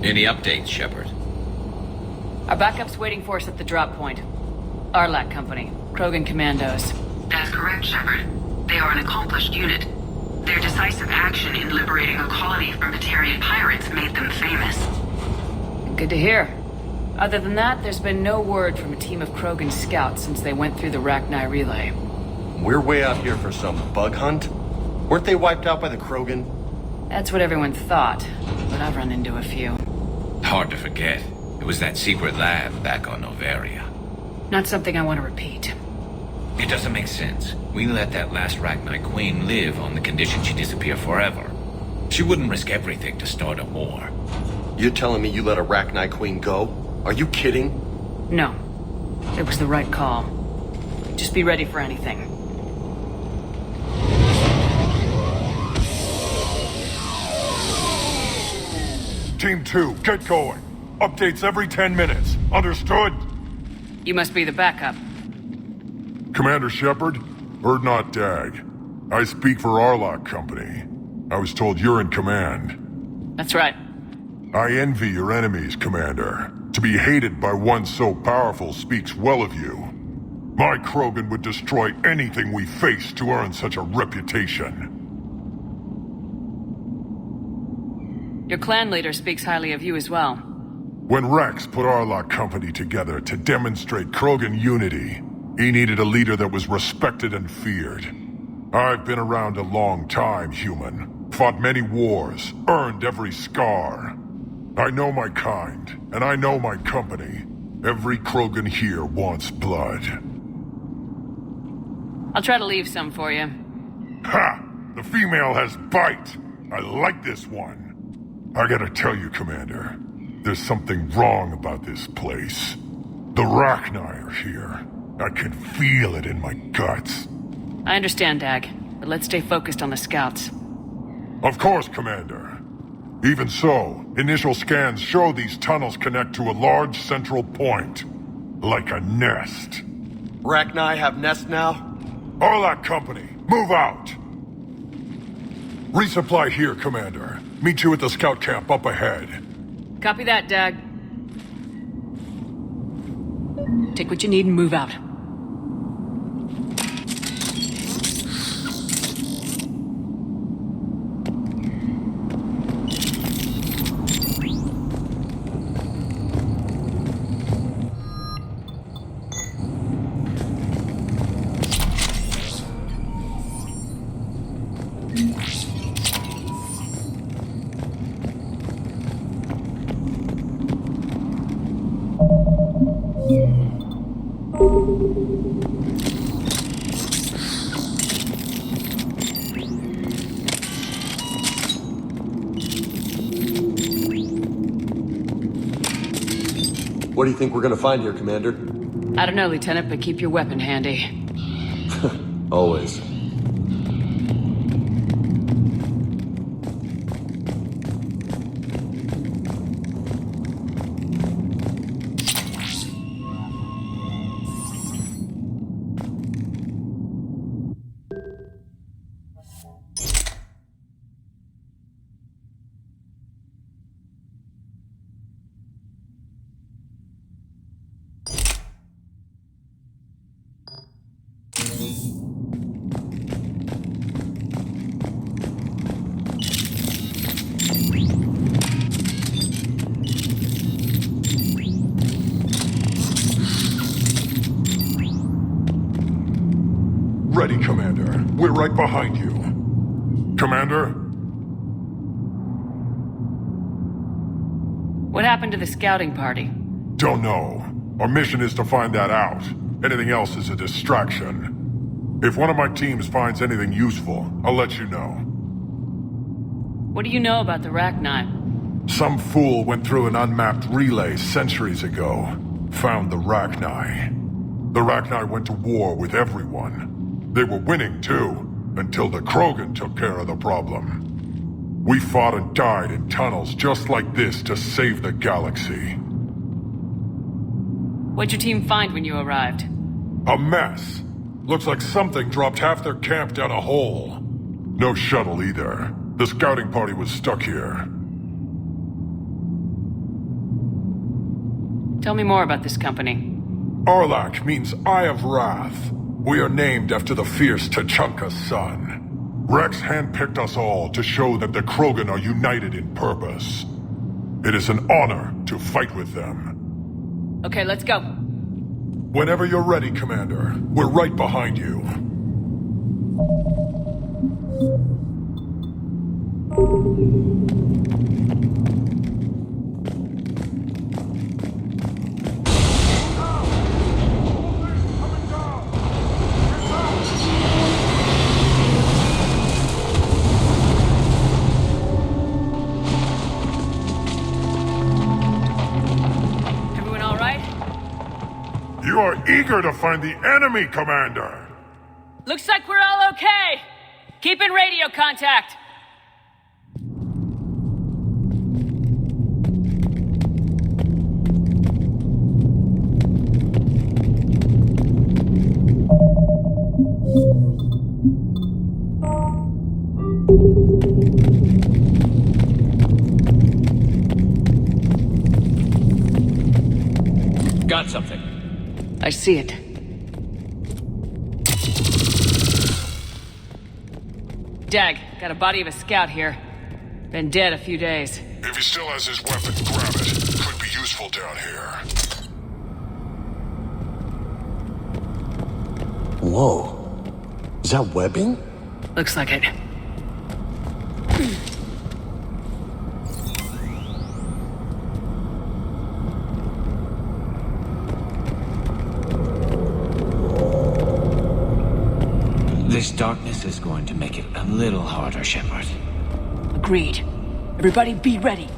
Speaker 19: Any updates, Shepard?
Speaker 12: Our backup's waiting for us at the drop point. Arlac Company, Krogan Commandos.
Speaker 6: That's correct, Shepard. They are an accomplished unit. Their decisive action in liberating a colony from Batarian pirates made them famous.
Speaker 12: Good to hear. Other than that, there's been no word from a team of Krogan scouts since they went through the Rachni relay.
Speaker 16: We're way out here for some bug hunt? Weren't they wiped out by the Krogan?
Speaker 12: That's what everyone thought, but I've run into a few.
Speaker 13: Hard to forget. It was that secret lab back on Noveria.
Speaker 12: Not something I want to repeat.
Speaker 13: It doesn't make sense. We let that last Rachni Queen live on the condition she disappear forever. She wouldn't risk everything to start a war.
Speaker 16: You're telling me you let a Rachni Queen go? Are you kidding?
Speaker 12: No. It was the right call. Just be ready for anything.
Speaker 2: Team 2, get going. Updates every 10 minutes. Understood?
Speaker 12: You must be the backup.
Speaker 2: Commander Shepard, Erdnot Dag. I speak for Arlock Company. I was told you're in command.
Speaker 12: That's right.
Speaker 2: I envy your enemies, Commander. To be hated by one so powerful speaks well of you. My Krogan would destroy anything we face to earn such a reputation.
Speaker 12: Your clan leader speaks highly of you as well.
Speaker 2: When Rex put Arlock Company together to demonstrate Krogan unity, he needed a leader that was respected and feared. I've been around a long time, human. Fought many wars, earned every scar. I know my kind, and I know my company. Every Krogan here wants blood.
Speaker 12: I'll try to leave some for you.
Speaker 2: Ha! The female has bite! I like this one. I gotta tell you, Commander, there's something wrong about this place. The Rachni are here. I can feel it in my guts.
Speaker 12: I understand, Dag, but let's stay focused on the scouts.
Speaker 2: Of course, Commander. Even so, initial scans show these tunnels connect to a large central point. Like a nest.
Speaker 16: Rachni have nest now?
Speaker 2: Arlock Company, move out! Resupply here, Commander. Meet you at the scout camp up ahead.
Speaker 12: Copy that, Dag. Take what you need and move out.
Speaker 16: What do you think we're gonna find here, Commander?
Speaker 12: I don't know, Lieutenant, but keep your weapon handy.
Speaker 16: Always.
Speaker 2: Ready, Commander. We're right behind you. Commander?
Speaker 12: What happened to the scouting party?
Speaker 2: Don't know. Our mission is to find that out. Anything else is a distraction. If one of my teams finds anything useful, I'll let you know.
Speaker 12: What do you know about the Rachni?
Speaker 2: Some fool went through an unmapped relay centuries ago. Found the Rachni. The Rachni went to war with everyone. They were winning too, until the Krogan took care of the problem. We fought and died in tunnels just like this to save the galaxy.
Speaker 12: What'd your team find when you arrived?
Speaker 2: A mess. Looks like something dropped half their camp down a hole. No shuttle either. The scouting party was stuck here.
Speaker 12: Tell me more about this company.
Speaker 2: Arlock means Eye of Wrath. We are named after the fierce Tachanka's son. Rex handpicked us all to show that the Krogan are united in purpose. It is an honor to fight with them.
Speaker 12: Okay, let's go.
Speaker 2: Whenever you're ready, Commander. We're right behind you.
Speaker 3: are eager to find the enemy, Commander.
Speaker 12: Looks like we're all okay. Keep in radio contact.
Speaker 17: Got something.
Speaker 12: I see it. Dag, got a body of a scout here. Been dead a few days.
Speaker 3: If he still has his weapon, grab it. Could be useful down here.
Speaker 18: Whoa. Is that webbing?
Speaker 12: Looks like it.
Speaker 13: This darkness is going to make it a little harder, Shepard.
Speaker 12: Agreed. Everybody be ready.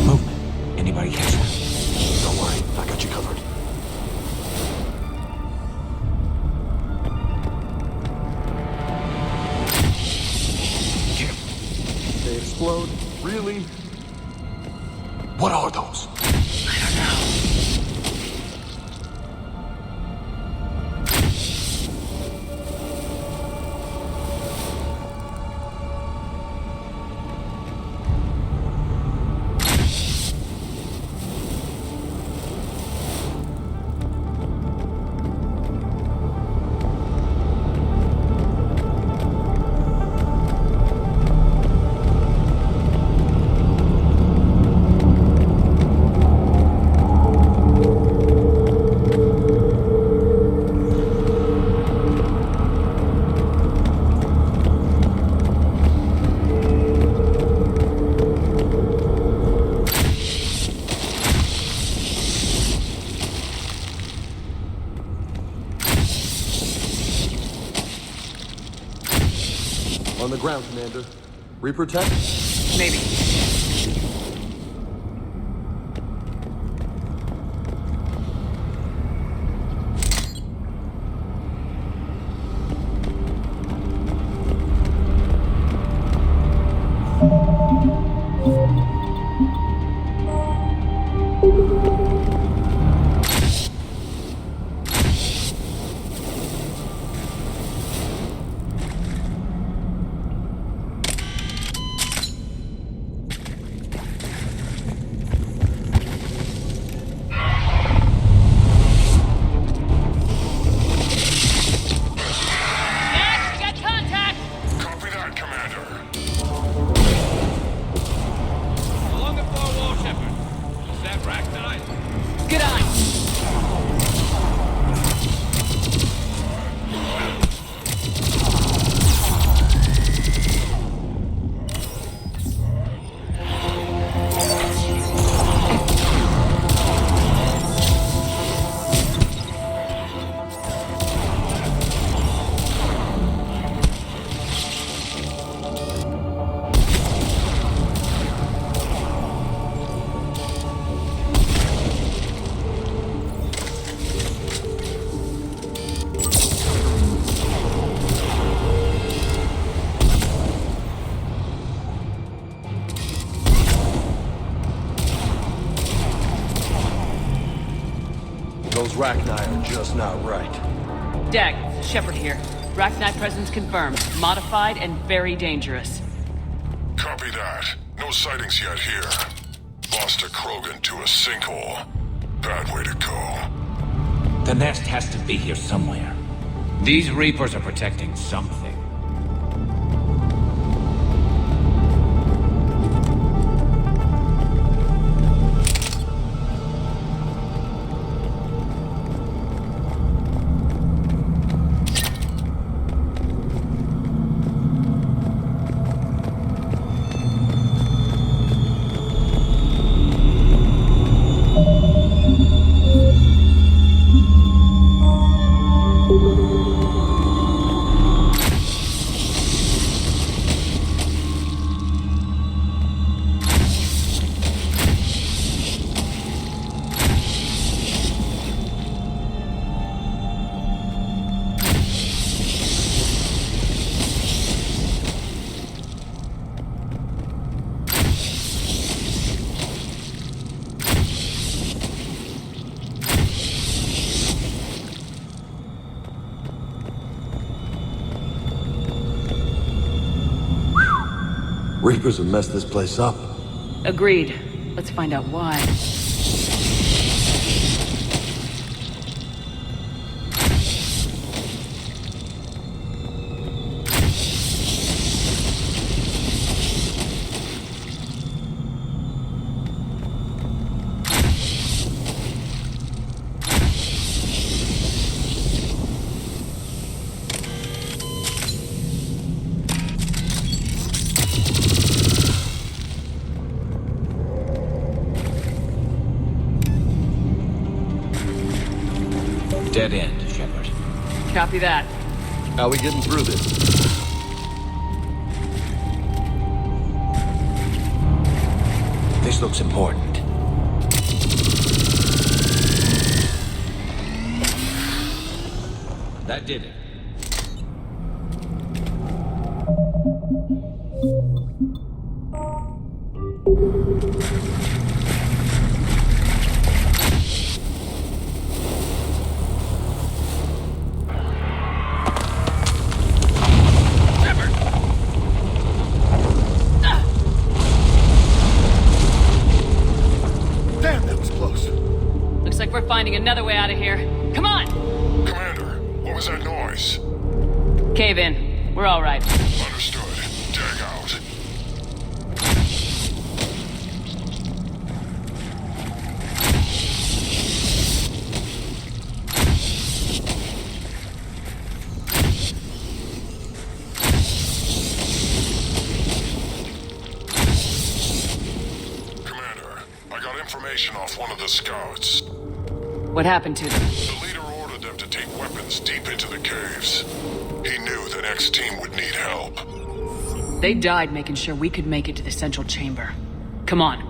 Speaker 13: Movement. Anybody catch us?
Speaker 18: Don't worry, I got you covered. They explode? Really? What are those? On the ground, Commander. Reaper tech?
Speaker 12: Maybe.
Speaker 18: Those Rachni are just not right.
Speaker 12: Dag, Shepard here. Rachni presence confirmed. Modified and very dangerous.
Speaker 3: Copy that. No sightings yet here. Lost a Krogan to a sinkhole. Bad way to go.
Speaker 13: The nest has to be here somewhere. These Reapers are protecting something.
Speaker 18: Reapers have messed this place up.
Speaker 12: Agreed. Let's find out why.
Speaker 13: Dead end, Shepard.
Speaker 12: Copy that.
Speaker 18: How are we getting through this?
Speaker 13: This looks important. That did it.
Speaker 12: We're finding another way out of here. Come on!
Speaker 2: Commander, what was that noise?
Speaker 12: Cave in. We're all right.
Speaker 2: Understood. Tag out. Commander, I got information off one of the scouts.
Speaker 12: What happened to them?
Speaker 2: The leader ordered them to take weapons deep into the caves. He knew that X-Team would need help.
Speaker 12: They died making sure we could make it to the central chamber. Come on.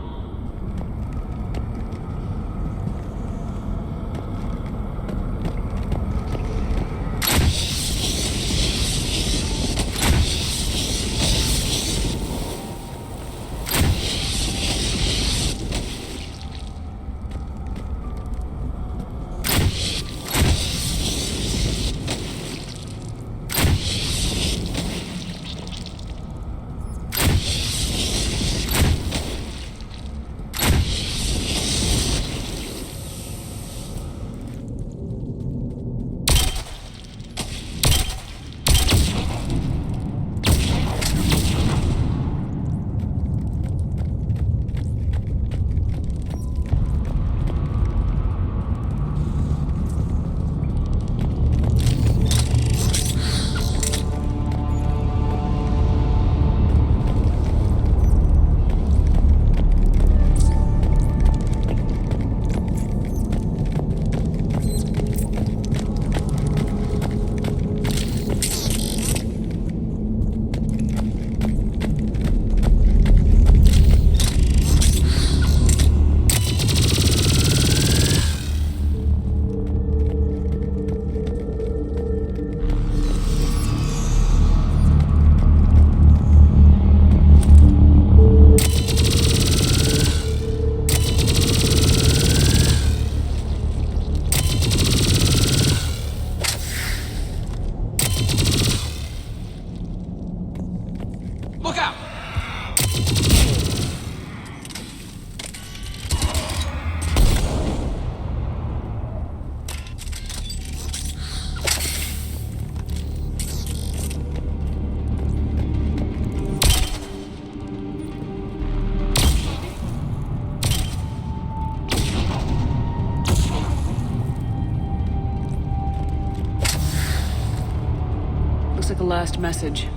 Speaker 12: Last message.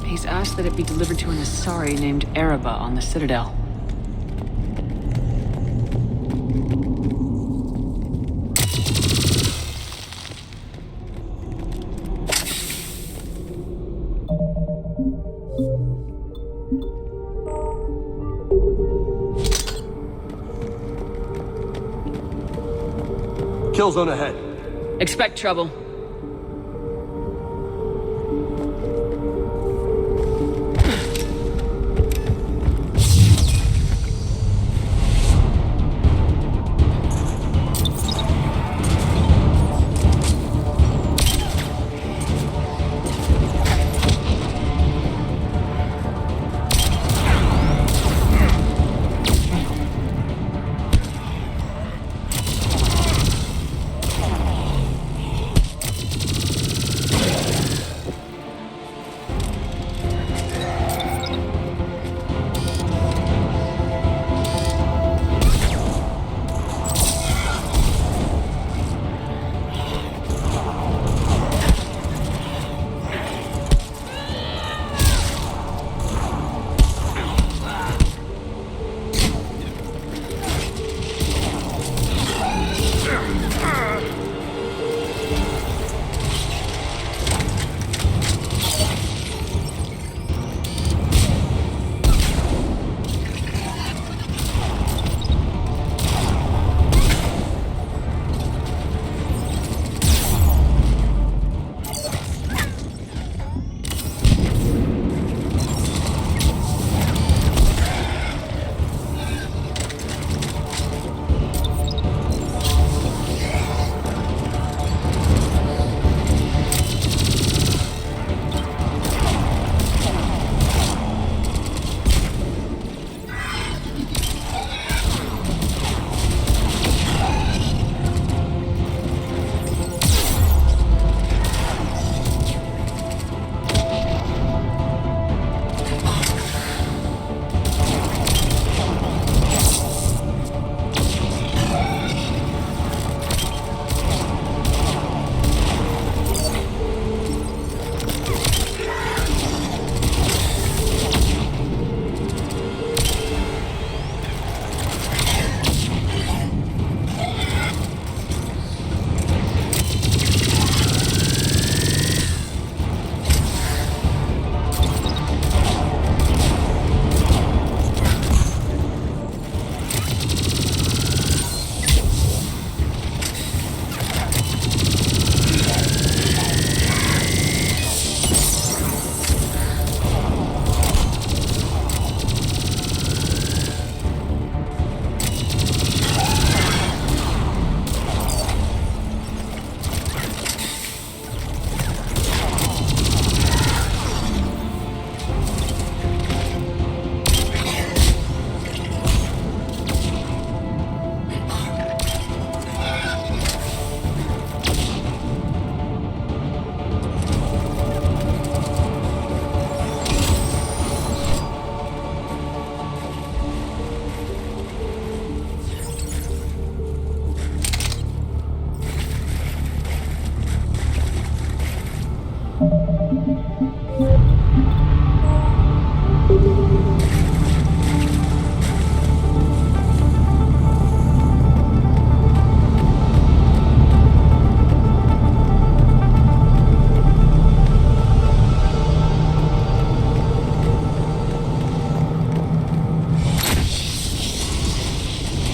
Speaker 12: He's asked that it be delivered to an Asari named Ereba on the Citadel.
Speaker 18: Kill zone ahead.
Speaker 12: Expect trouble.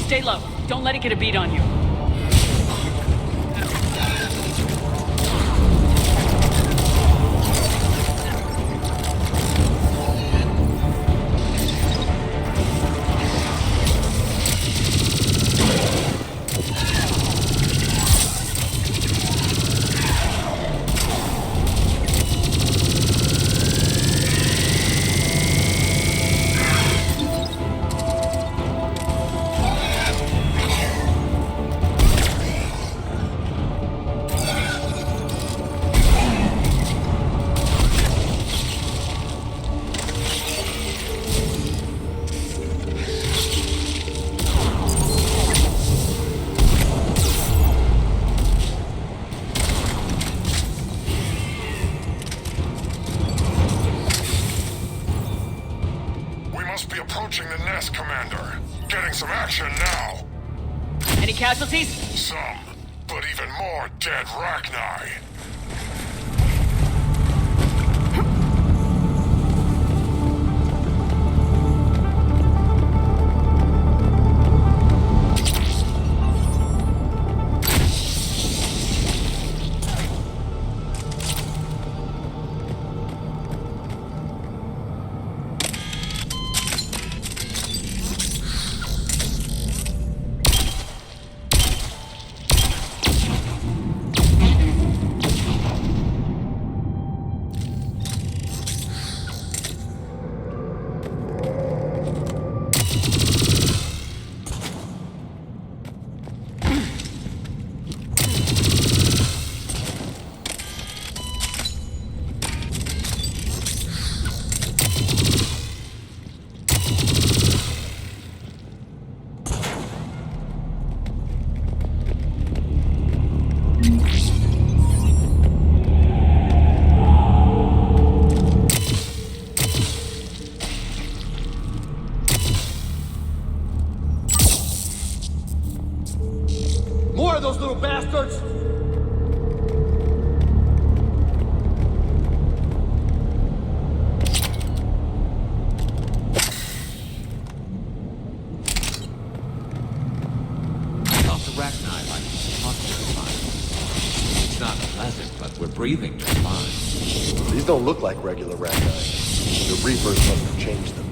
Speaker 12: Stay low. Don't let it get a beat on you.
Speaker 3: Approaching the nest, Commander. Getting some action now.
Speaker 12: Any casualties?
Speaker 3: Some, but even more dead Rachni.
Speaker 16: More of those little bastards!
Speaker 13: Off the Rachni like it's not pleasant, but we're breathing just fine.
Speaker 18: These don't look like regular Rachni. The Reapers must have changed them.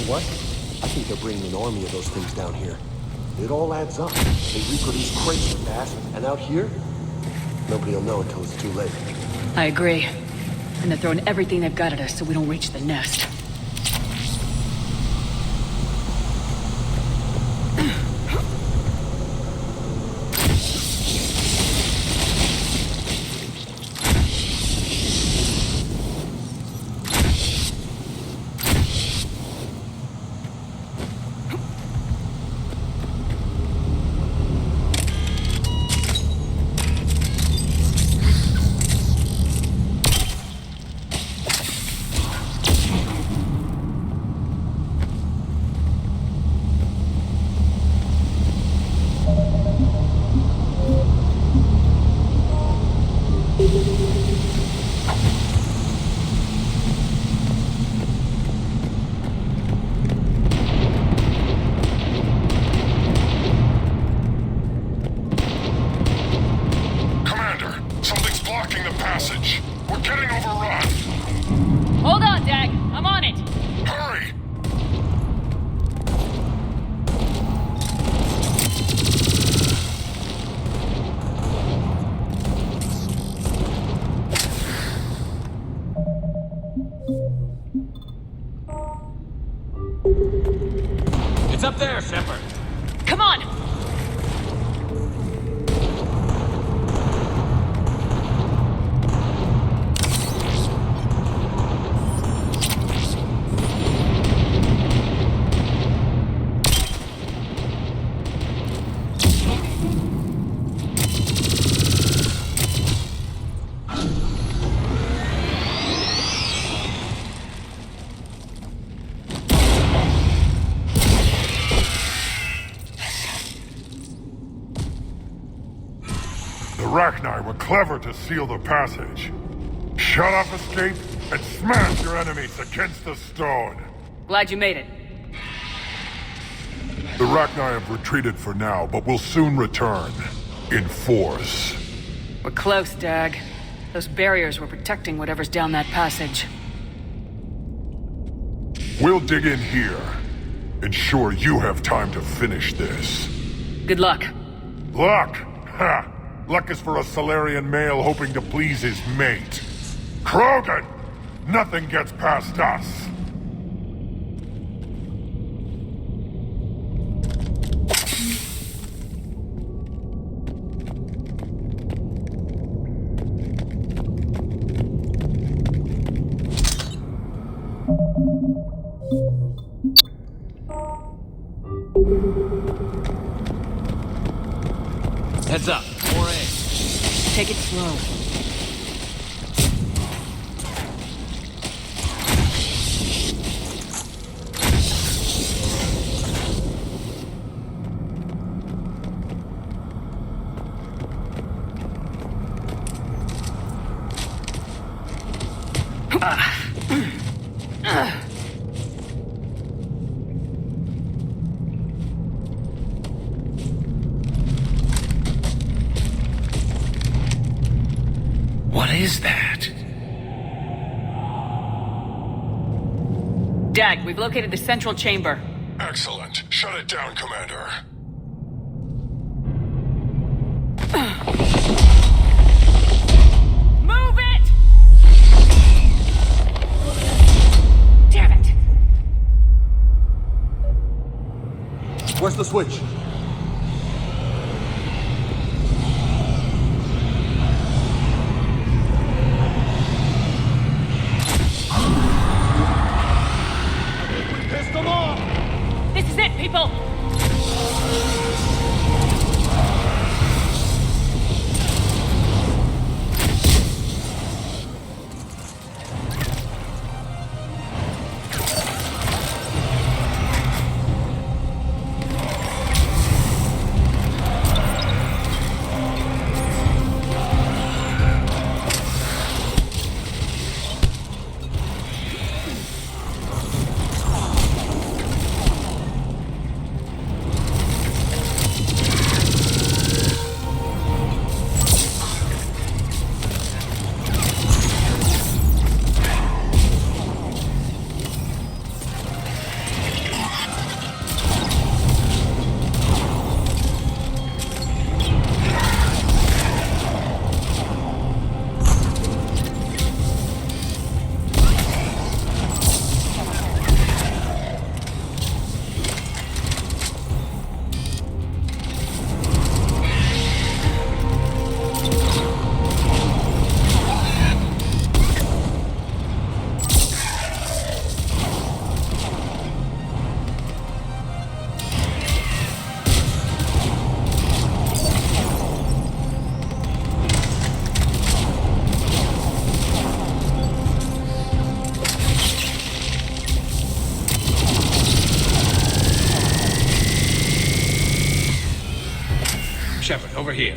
Speaker 18: What? I think they're bringing an army of those things down here. It all adds up. They reproduce crazy fast, and out here, nobody will know until it's too late.
Speaker 12: I agree. And they're throwing everything they've got at us so we don't reach the nest.
Speaker 2: The Rachni were clever to seal the passage. Shut off escape and smash your enemies against the stone.
Speaker 12: Glad you made it.
Speaker 2: The Rachni have retreated for now, but will soon return. In force.
Speaker 12: We're close, Dag. Those barriers were protecting whatever's down that passage.
Speaker 2: We'll dig in here. Ensure you have time to finish this.
Speaker 12: Good luck.
Speaker 2: Luck? Ha! Luck is for a Solarian male hoping to please his mate. Krogan! Nothing gets past us!
Speaker 17: Heads up, more eggs.
Speaker 12: Take it slow.
Speaker 13: What is that?
Speaker 12: Dag, we've located the central chamber.
Speaker 2: Excellent. Shut it down, Commander.
Speaker 12: Move it! Damn it!
Speaker 16: Where's the switch?
Speaker 12: This is it, people!
Speaker 13: Shepard, over here.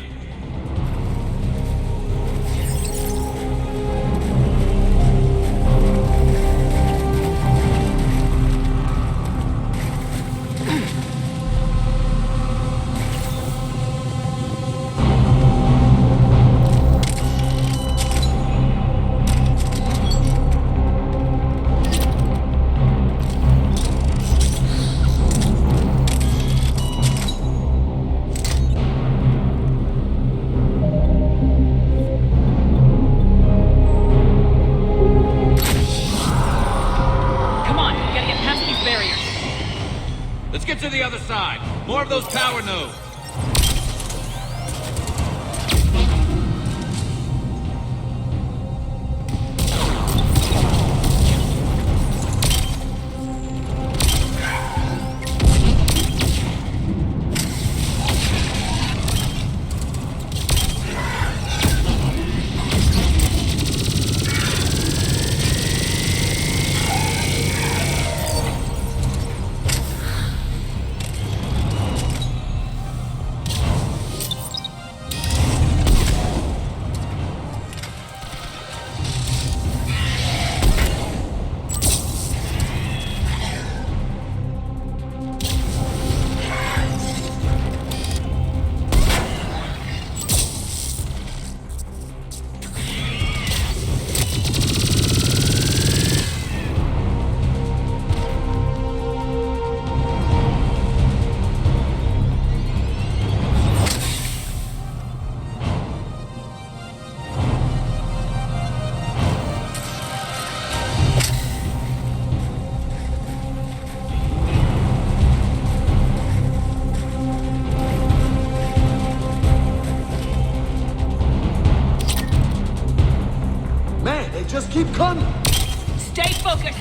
Speaker 17: Let's get to the other side. More of those power nodes.
Speaker 12: coming! Stay focused!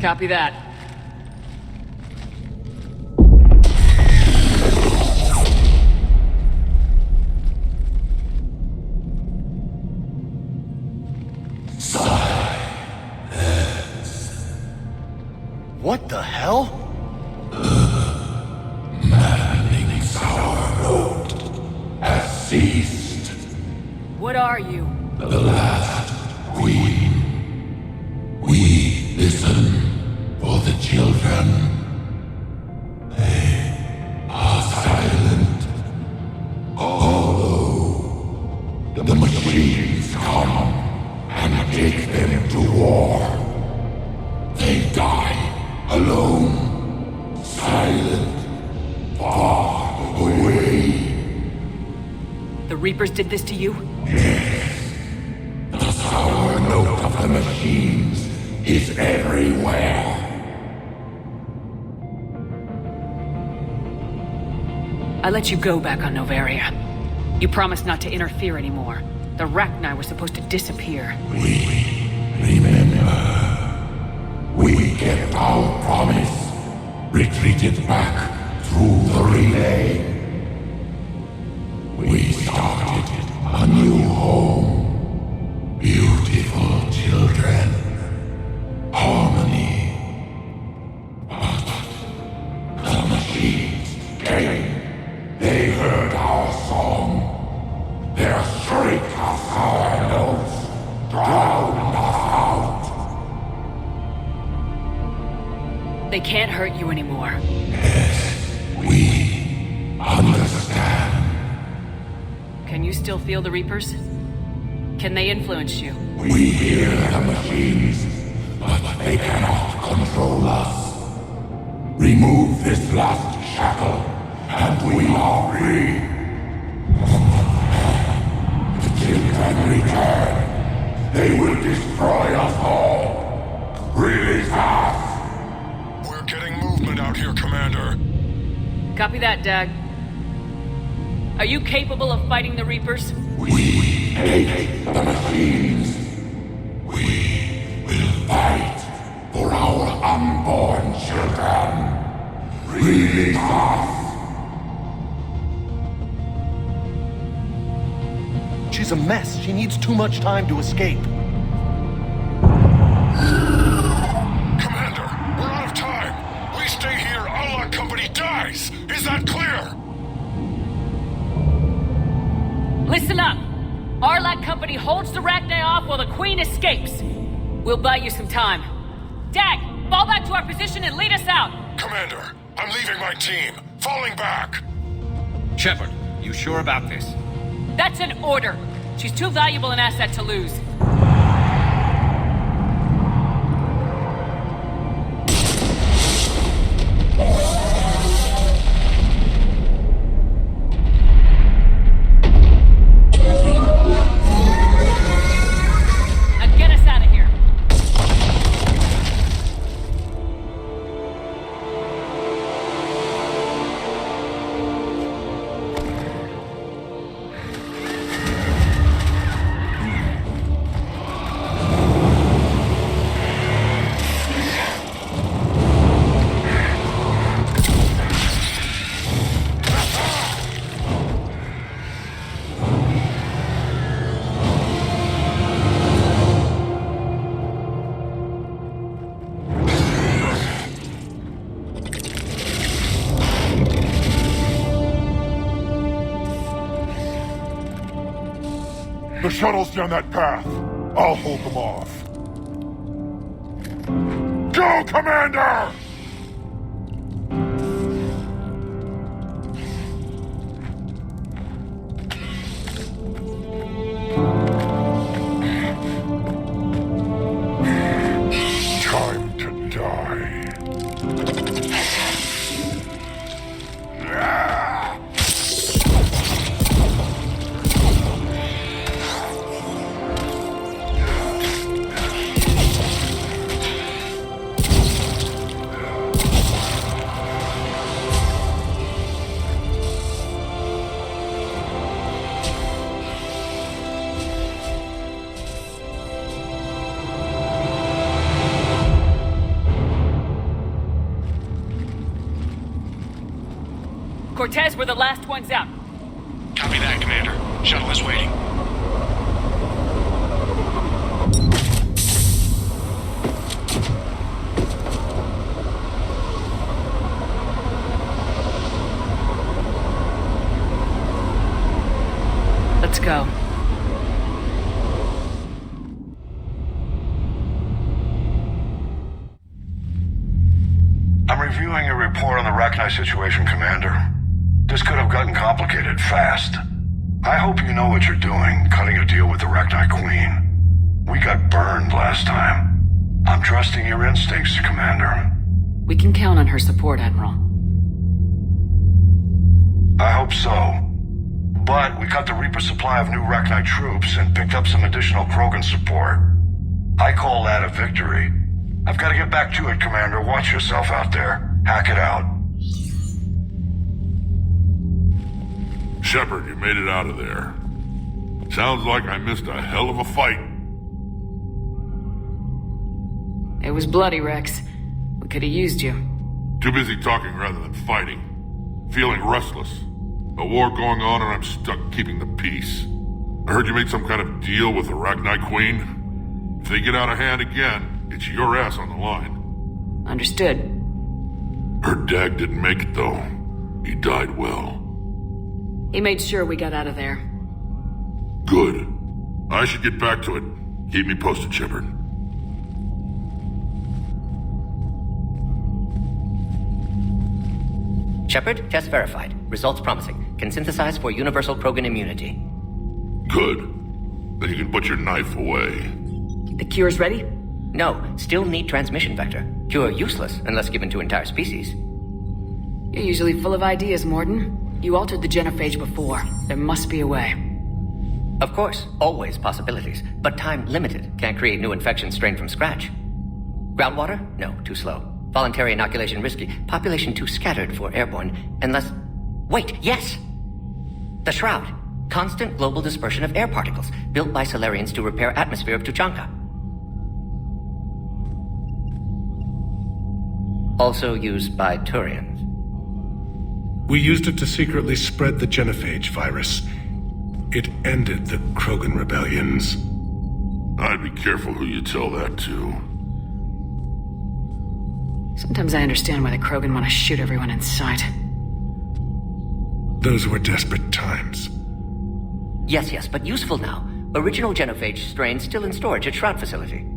Speaker 12: Copy that.
Speaker 16: What the hell?
Speaker 19: Maddening's our road has ceased.
Speaker 12: What are you?
Speaker 19: The last queen. We listen for the children. They are silent. Although the machines come and take them to war, they die alone, silent, far away.
Speaker 12: The Reapers did this to you?
Speaker 19: Yes. The sour note of the machines is everywhere.
Speaker 12: I let you go back on Novaria. You promised not to interfere anymore. The Rachni were supposed to disappear.
Speaker 19: We remember. We kept our promise. Retreated back through the day, we started a new home. Beautiful children. Harmony. But the machines came. They heard our song. Their shriek of our notes drowned us out.
Speaker 12: They can't hurt you anymore.
Speaker 19: We understand.
Speaker 12: Can you still feel the Reapers? Can they influence you?
Speaker 19: We hear the machines, but they cannot control us. Remove this last shackle, and we are free. The children return. They will destroy us all. Release us!
Speaker 2: We're getting movement out here, Commander.
Speaker 12: Copy that, Dag. Are you capable of fighting the Reapers?
Speaker 19: We hate the machines. We will fight for our unborn children. Release us!
Speaker 16: She's a mess. She needs too much time to escape.
Speaker 2: Commander, we're out of time. We stay here, our company dies. Is that clear?
Speaker 12: Listen up! Arlac Company holds the Rachni off while the Queen escapes. We'll buy you some time. Dag, fall back to our position and lead us out!
Speaker 2: Commander, I'm leaving my team. Falling back.
Speaker 20: Shepard, you sure about this?
Speaker 12: That's an order. She's too valuable an asset to lose.
Speaker 19: The shuttle's down that path. I'll hold them off. Go, Commander! Time to die.
Speaker 12: Cortez, we're the last ones out.
Speaker 20: Copy that, Commander. Shuttle is waiting.
Speaker 12: Let's go.
Speaker 3: I'm reviewing your report on the Rachni situation, Commander. This could have gotten complicated fast. I hope you know what you're doing, cutting a deal with the Rachni Queen. We got burned last time. I'm trusting your instincts, Commander.
Speaker 12: We can count on her support, Admiral.
Speaker 3: I hope so. But we cut the Reaper supply of new Rachni troops and picked up some additional Krogan support. I call that a victory. I've got to get back to it, Commander. Watch yourself out there. Hack it out.
Speaker 19: Shepard, you made it out of there. Sounds like I missed a hell of a fight.
Speaker 12: It was bloody, Rex. We could have used you.
Speaker 19: Too busy talking rather than fighting.
Speaker 3: Feeling restless. A war going on and I'm stuck keeping the peace. I heard you made some kind of deal with the Arachnite Queen. If they get out of hand again, it's your ass on the line.
Speaker 12: Understood.
Speaker 3: Her dad didn't make it, though. He died well.
Speaker 12: He made sure we got out of there.
Speaker 3: Good. I should get back to it. Keep me posted, Shepard.
Speaker 10: Shepard, test verified. Results promising. Can synthesize for universal Krogan immunity.
Speaker 3: Good. Then you can put your knife away.
Speaker 12: The cure's ready?
Speaker 10: No, still need transmission vector. Cure useless unless given to entire species.
Speaker 12: You're usually full of ideas, Morden. You altered the genophage before. There must be a way.
Speaker 10: Of course, always possibilities, but time limited. Can't create new infection strain from scratch. Groundwater? No, too slow. Voluntary inoculation risky. Population too scattered for airborne. Unless... Wait, yes! The Shroud. Constant global dispersion of air particles, built by Solarians to repair atmosphere of Tuchanka. Also used by Turians.
Speaker 2: We used it to secretly spread the genophage virus. It ended the Krogan rebellions.
Speaker 3: I'd be careful who you tell that to.
Speaker 12: Sometimes I understand why the Krogan want to shoot everyone in sight.
Speaker 2: Those were desperate times.
Speaker 10: Yes, but useful now. Original genophage strain still in storage at Shroud facility.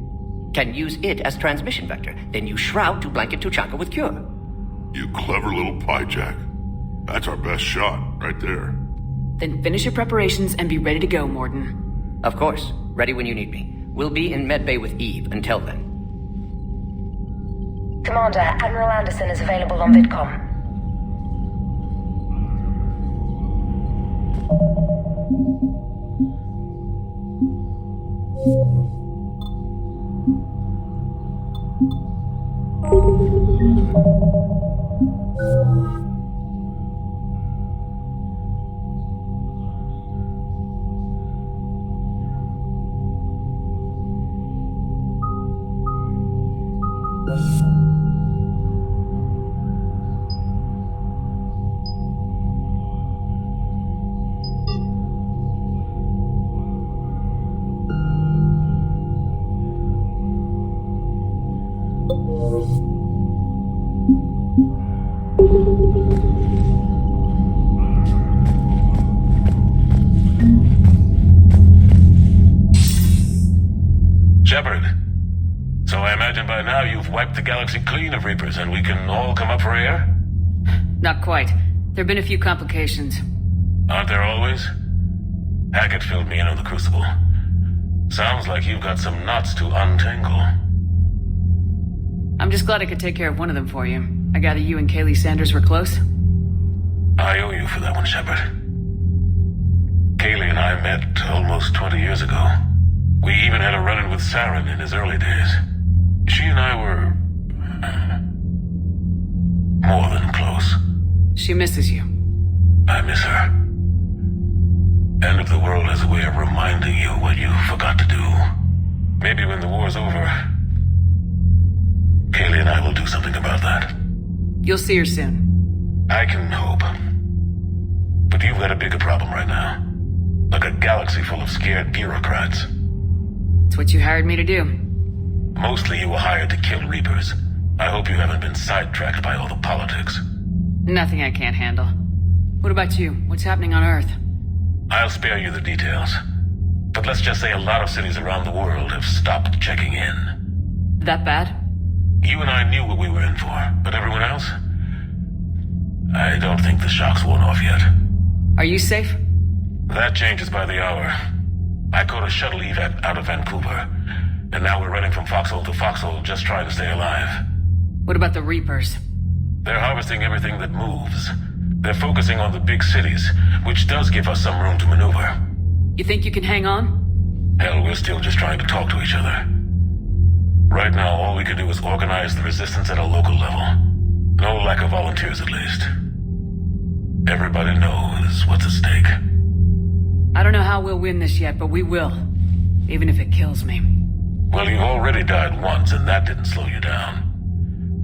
Speaker 10: Can use it as transmission vector, then use Shroud to blanket Tuchanka with cure.
Speaker 3: You clever little piejack. That's our best shot, right there.
Speaker 12: Then finish your preparations and be ready to go, Morden.
Speaker 10: Of course. Ready when you need me. We'll be in medbay with Eve until then.
Speaker 6: Commander, Admiral Anderson is available on VidCom.
Speaker 21: Shepard, so I imagine by now you've wiped the galaxy clean of Reapers and we can all come up for air?
Speaker 12: Not quite. There've been a few complications.
Speaker 21: Aren't there always? Hackett filled me in on the Crucible. Sounds like you've got some knots to untangle.
Speaker 12: I'm just glad I could take care of one of them for you. I gather you and Kaylee Sanders were close?
Speaker 21: I owe you for that one, Shepard. Kaylee and I met almost 20 years ago. We even had a run-in with Saren in his early days. She and I were... more than close.
Speaker 12: She misses you.
Speaker 21: I miss her. End of the world has a way of reminding you what you forgot to do. Maybe when the war's over, Kaylee and I will do something about that.
Speaker 12: You'll see her soon.
Speaker 21: I can hope. But you've got a bigger problem right now. Like a galaxy full of scared bureaucrats.
Speaker 12: It's what you hired me to do.
Speaker 21: Mostly you were hired to kill Reapers. I hope you haven't been sidetracked by all the politics.
Speaker 12: Nothing I can't handle. What about you? What's happening on Earth?
Speaker 21: I'll spare you the details. But let's just say a lot of cities around the world have stopped checking in.
Speaker 12: That bad?
Speaker 21: You and I knew what we were in for, but everyone else? I don't think the shock's worn off yet.
Speaker 12: Are you safe?
Speaker 21: That changes by the hour. I caught a shuttle evac out of Vancouver, and now we're running from foxhole to foxhole just trying to stay alive.
Speaker 12: What about the Reapers?
Speaker 21: They're harvesting everything that moves. They're focusing on the big cities, which does give us some room to maneuver.
Speaker 12: You think you can hang on?
Speaker 21: Hell, we're still just trying to talk to each other. Right now, all we can do is organize the resistance at a local level. No lack of volunteers, at least. Everybody knows what's at stake.
Speaker 12: I don't know how we'll win this yet, but we will. Even if it kills me.
Speaker 21: Well, you've already died once, and that didn't slow you down.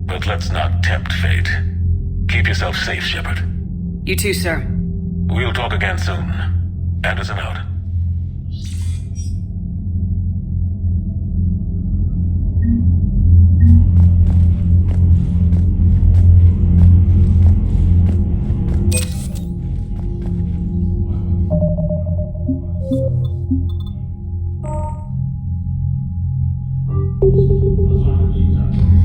Speaker 21: But let's not tempt fate. Keep yourself safe, Shepard.
Speaker 12: You too, sir.
Speaker 21: We'll talk again soon. Anderson out.